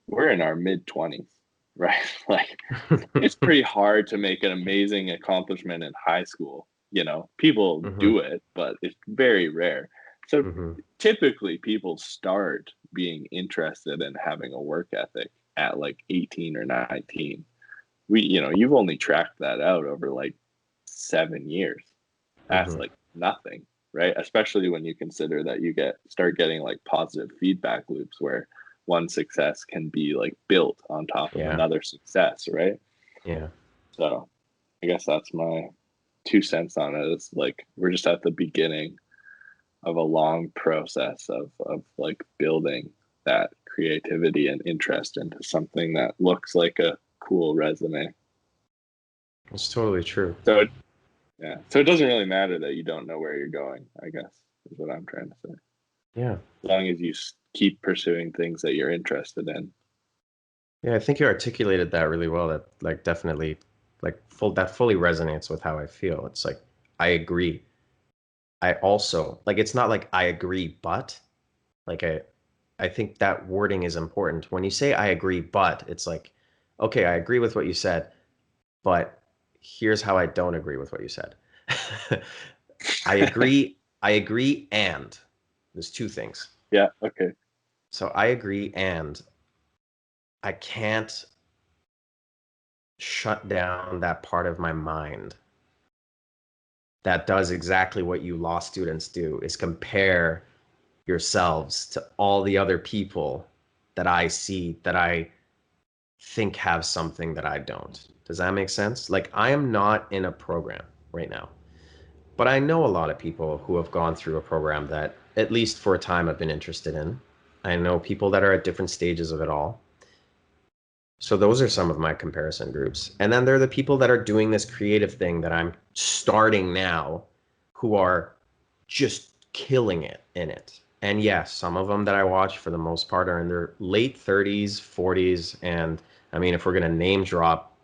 We're in our mid 20s, right? Like it's pretty hard to make an amazing accomplishment in high school. People mm-hmm, do it, but it's very rare. So mm-hmm. typically people start being interested in having a work ethic at like 18 or 19. You've only tracked that out over like 7 years. That's Mm-hmm. like nothing, right? Especially when you consider that you start getting like positive feedback loops where one success can be like built on top of Yeah, another success, right? yeah. So I guess that's my 2 cents on it. It's like we're just at the beginning of a long process of like building that creativity and interest into something that looks like a cool resume. It's totally true. So yeah, so it doesn't really matter that you don't know where you're going, I guess, is what I'm trying to say. Yeah. As long as you keep pursuing things that you're interested in. Yeah, I think you articulated that really well. That like definitely that fully resonates with how I feel. It's like I agree. I also like it's not like I agree, but like I think that wording is important. When you say I agree, but it's like, okay, I agree with what you said, but here's how I don't agree with what you said. I agree, and there's two things. Yeah, okay. So I agree, and I can't shut down that part of my mind that does exactly what you law students do is compare yourselves to all the other people that I see that I think have something that I don't. Does that make sense? Like I am not in a program right now, but I know a lot of people who have gone through a program that at least for a time I've been interested in. I know people that are at different stages of it all. So those are some of my comparison groups. And then there are the people that are doing this creative thing that I'm starting now who are just killing it in it. And yes, some of them that I watch for the most part are in their late 30s, 40s, and I mean if we're going to name drop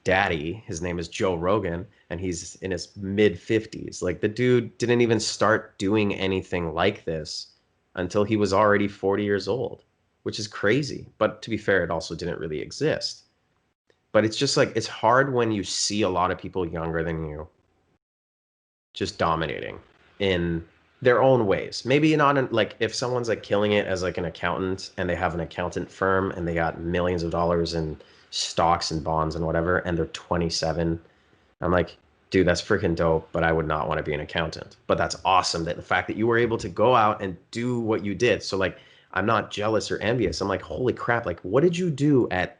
daddy, his name is Joe Rogan and he's in his mid 50s. Like the dude didn't even start doing anything like this until he was already 40 years old, which is crazy. But to be fair, it also didn't really exist. But it's just like it's hard when you see a lot of people younger than you just dominating in their own ways. Maybe not in, like if someone's like killing it as like an accountant and they have an accountant firm and they got millions of dollars in stocks and bonds and whatever and they're 27. I'm like, dude, that's freaking dope, but I would not want to be an accountant. But that's awesome that the fact that you were able to go out and do what you did. So like I'm not jealous or envious. I'm like, holy crap, like what did you do at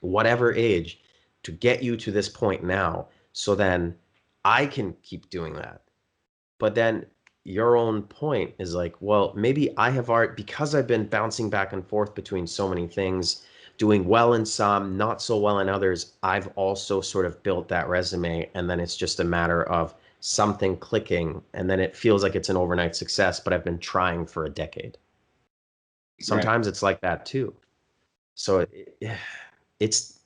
whatever age to get you to this point now? So then I can keep doing that. But then your own point is like, well, maybe I have art because I've been bouncing back and forth between so many things, doing well in some, not so well in others. I've also sort of built that resume. And then it's just a matter of something clicking. And then it feels like it's an overnight success, but I've been trying for a decade. Right. Sometimes it's like that too. So it's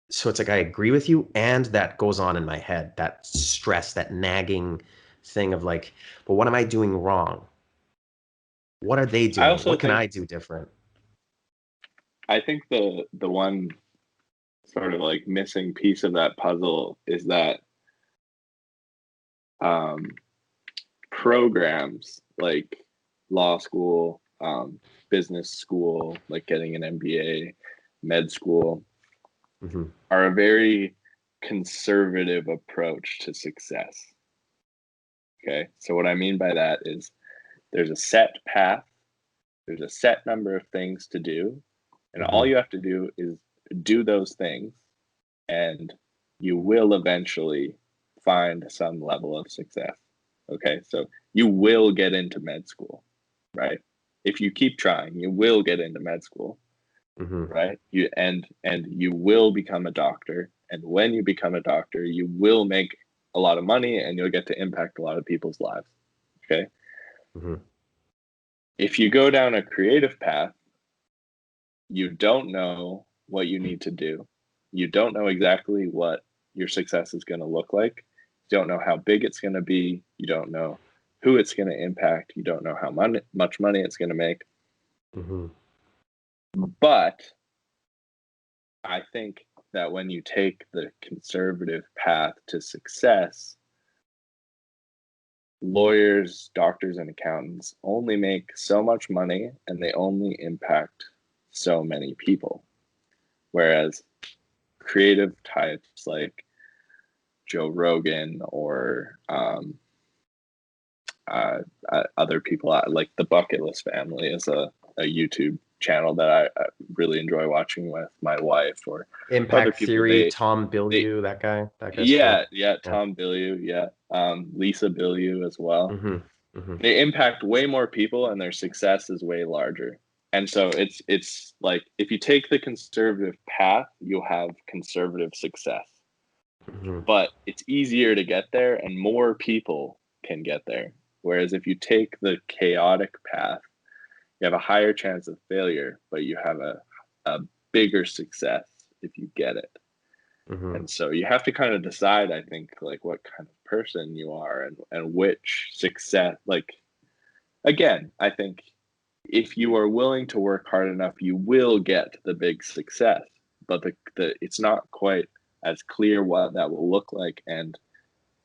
it's like I agree with you, and that goes on in my head, that stress, that nagging thing of like, but what am I doing wrong? What are they I doing? also What can think I do different? I think the one sort of like missing piece of that puzzle is that um programs like law school, business school, like getting an MBA, med school, Hmm. are a very conservative approach to success. Okay. So, what I mean by that is there's a set path, there's a set number of things to do, and all Hmm. you have to do is do those things, and you will eventually find some level of success. Okay. So, you will get into med school, right? If you keep trying, you will get into med school, Hmm. right? You will become a doctor, and when you become a doctor, you will make a lot of money and you'll get to impact a lot of people's lives. Okay. Hmm. If you go down a creative path, you don't know what you need to do. You don't know exactly what your success is going to look like. You don't know how big it's going to be. You don't know who it's going to impact. You don't know how much money it's going to make. Hmm. But I think that when you take the conservative path to success, lawyers, doctors, and accountants only make so much money and they only impact so many people. Whereas creative types like Joe Rogan or other people, like the Bucket List Family is a YouTube channel that I really enjoy watching with my wife or other Impact people. Theory, Tom They Bilyeu, that guy's Yeah, cool. yeah, Yeah. Tom Bilyeu, yeah, Lisa Bilyeu as well. Hmm. Hmm. They impact way more people and their success is way larger. And so it's like if you take the conservative path, you'll have conservative success. Hmm. But it's easier to get there and more people can get there. Whereas if you take the chaotic path, you have a higher chance of failure, but you have a bigger success if you get it. Hmm. And so you have to kind of decide, I think, like what kind of person you are and which success, like, again, I think if you are willing to work hard enough, you will get the big success. But the it's not quite as clear what that will look like, and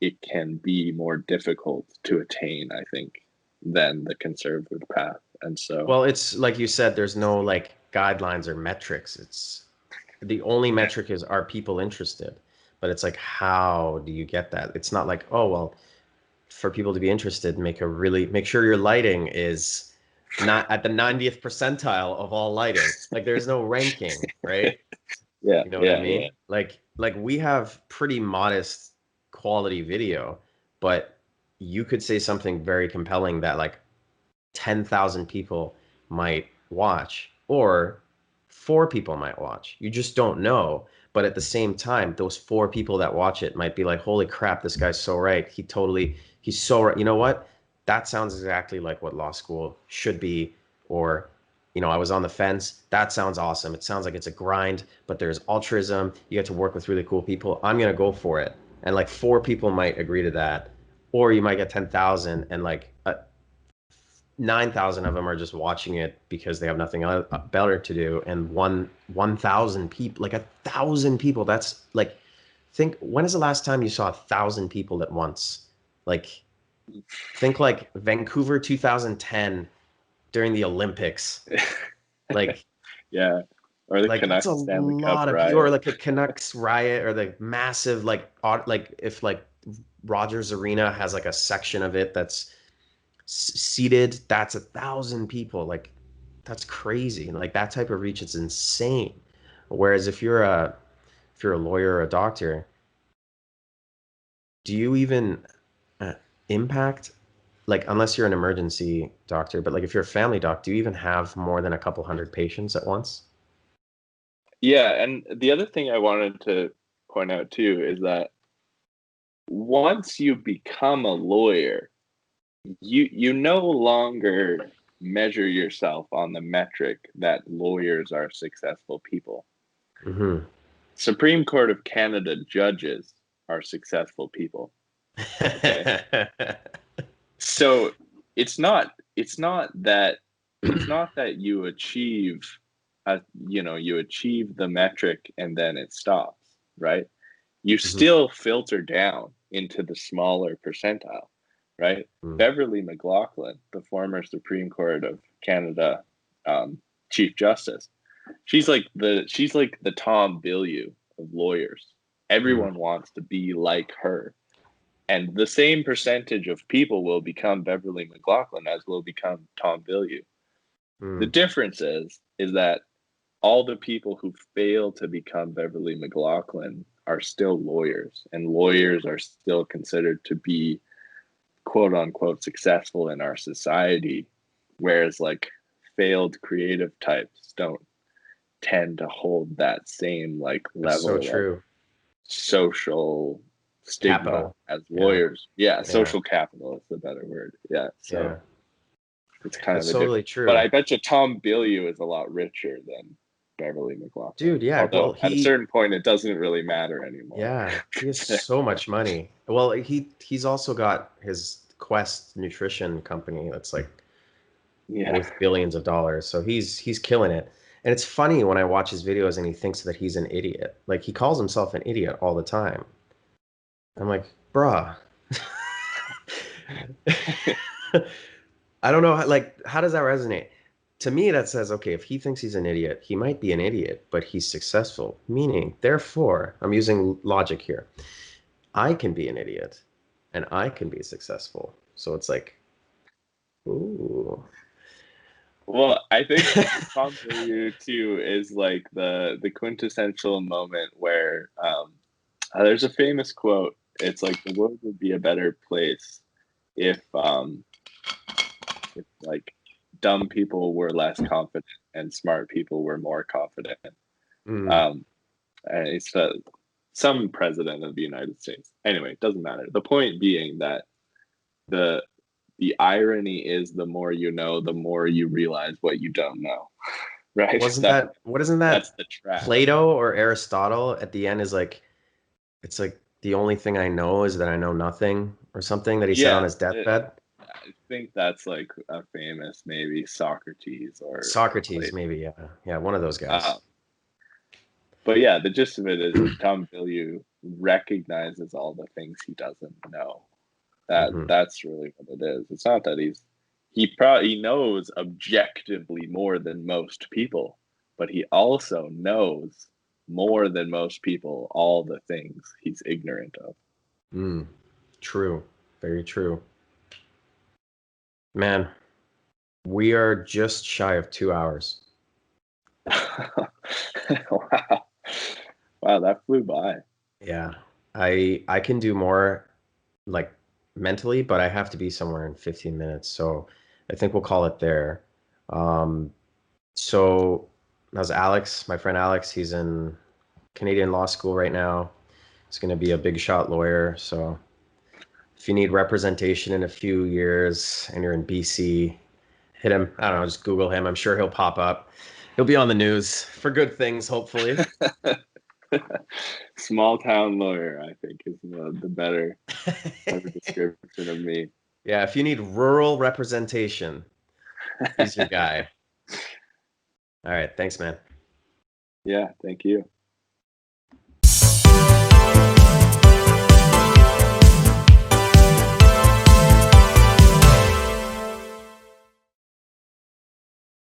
it can be more difficult to attain, I think, than the conservative path. And so, Well, it's like you said, there's no like guidelines or metrics. It's the only metric is are people interested? But it's like, how do you get that? It's not like, oh, well, for people to be interested, make sure your lighting is not at the 90th percentile of all lighting. Like there's no ranking, right? yeah, You know what I yeah, yeah, mean? Like we have pretty modest quality video, but you could say something very compelling that like 10,000 people might watch or four people might watch. You just don't know. But at the same time, those four people that watch it might be like, holy crap, this guy's so right. He's so right. You know what? That sounds exactly like what law school should be. Or, I was on the fence. That sounds awesome. It sounds like it's a grind, but there's altruism. You get to work with really cool people. I'm going to go for it. And like four people might agree to that. Or you might get 10,000 and like 9,000 of them are just watching it because they have nothing better to do, and 1,000 people, like 1,000 people, that's like, think, when is the last time you saw 1,000 people at once? Like, think like Vancouver 2010 during the Olympics. Like, yeah. Or the that's a Canucks Stanley Cup lot of people, or riot. like a Canucks riot, or the massive like if like Rogers Arena has like a section of it that's seated, that's 1,000 people. Like that's crazy. Like that type of reach is insane. Whereas if you're a lawyer or a doctor, do you even uh, impact, like, unless you're an emergency doctor, but like if you're a family doc, do you even have more than a couple hundred patients at once? Yeah, and the other thing I wanted to point out too is that once you become a lawyer, you no longer measure yourself on the metric that lawyers are successful people. Hmm. Supreme Court of Canada judges are successful people. Okay. So it's not that you achieve you achieve the metric and then it stops, right? You Hmm. still filter down into the smaller percentile, right? Beverly McLaughlin, the former Supreme Court of Canada um, Chief Justice, she's like the Tom Bilyeu of lawyers. Hmm. Everyone wants to be like her, and the same percentage of people will become Beverly McLaughlin as will become Tom Bilyeu. The Hmm. difference is that all the people who fail to become Beverly McLaughlin are still lawyers, and lawyers are still considered to be quote unquote successful in our society, whereas like failed creative types don't tend to hold that same like That's so level of true. social stigma Capital. as Yeah. lawyers. Yeah, Yeah. social capital is the better word. Yeah, so Yeah. it's kind of That's a different. totally But true. I bet you Tom Bilyeu is a lot richer than Beverly McLaughlin. Dude, yeah. Well, Although at a certain point, it doesn't really matter anymore. he has so much money. Well, he's also got his Quest nutrition company that's like Yeah. worth billions of dollars. So he's killing it. And it's funny when I watch his videos and he thinks that he's an idiot. Like he calls himself an idiot all the time. I'm like, bruh. I don't know like how does that resonate? To me, that says, okay, if he thinks he's an idiot, he might be an idiot, but he's successful. Meaning, therefore, I'm using logic here. I can be an idiot and I can be successful. So it's like, ooh. Well, I think Tom Bilyeu too is like the quintessential moment where there's a famous quote. It's like the world would be a better place if like dumb people were less confident and smart people were more confident. Mm, Um, and it's some president of the United States. Anyway, it doesn't matter. The point being that the the irony is the more you know, the more you realize what you don't know. Right? wasn't that, what isn't That's that the trap. Plato or Aristotle at the end is like, it's like the only thing I know is that I know nothing or something that he said on Yeah, his deathbed. I think that's like a famous maybe Socrates or Socrates, Plato. maybe. Yeah. Yeah. One of those guys. Um, but yeah, the gist of it is Tom Bilyeu recognizes all the things he doesn't know. Hmm. That's really what it is. It's not that he knows objectively more than most people, but he also knows more than most people all the things he's ignorant of. Mm, true. Very true. Man, we are just shy of 2 hours. Wow. Wow, that flew by. Yeah. I can do more like mentally, but I have to be somewhere in 15 minutes. So I think we'll call it there. Um, so that was Alex, my friend Alex. He's in Canadian law school right now. He's going to be a big shot lawyer. So if you need representation in a few years and you're in BC, hit him. I don't know, just Google him. I'm sure he'll pop up. He'll be on the news for good things, hopefully. Small town lawyer, I think, is the better description of me. Yeah, if you need rural representation, he's your guy. All right, thanks, man. Yeah, thank you.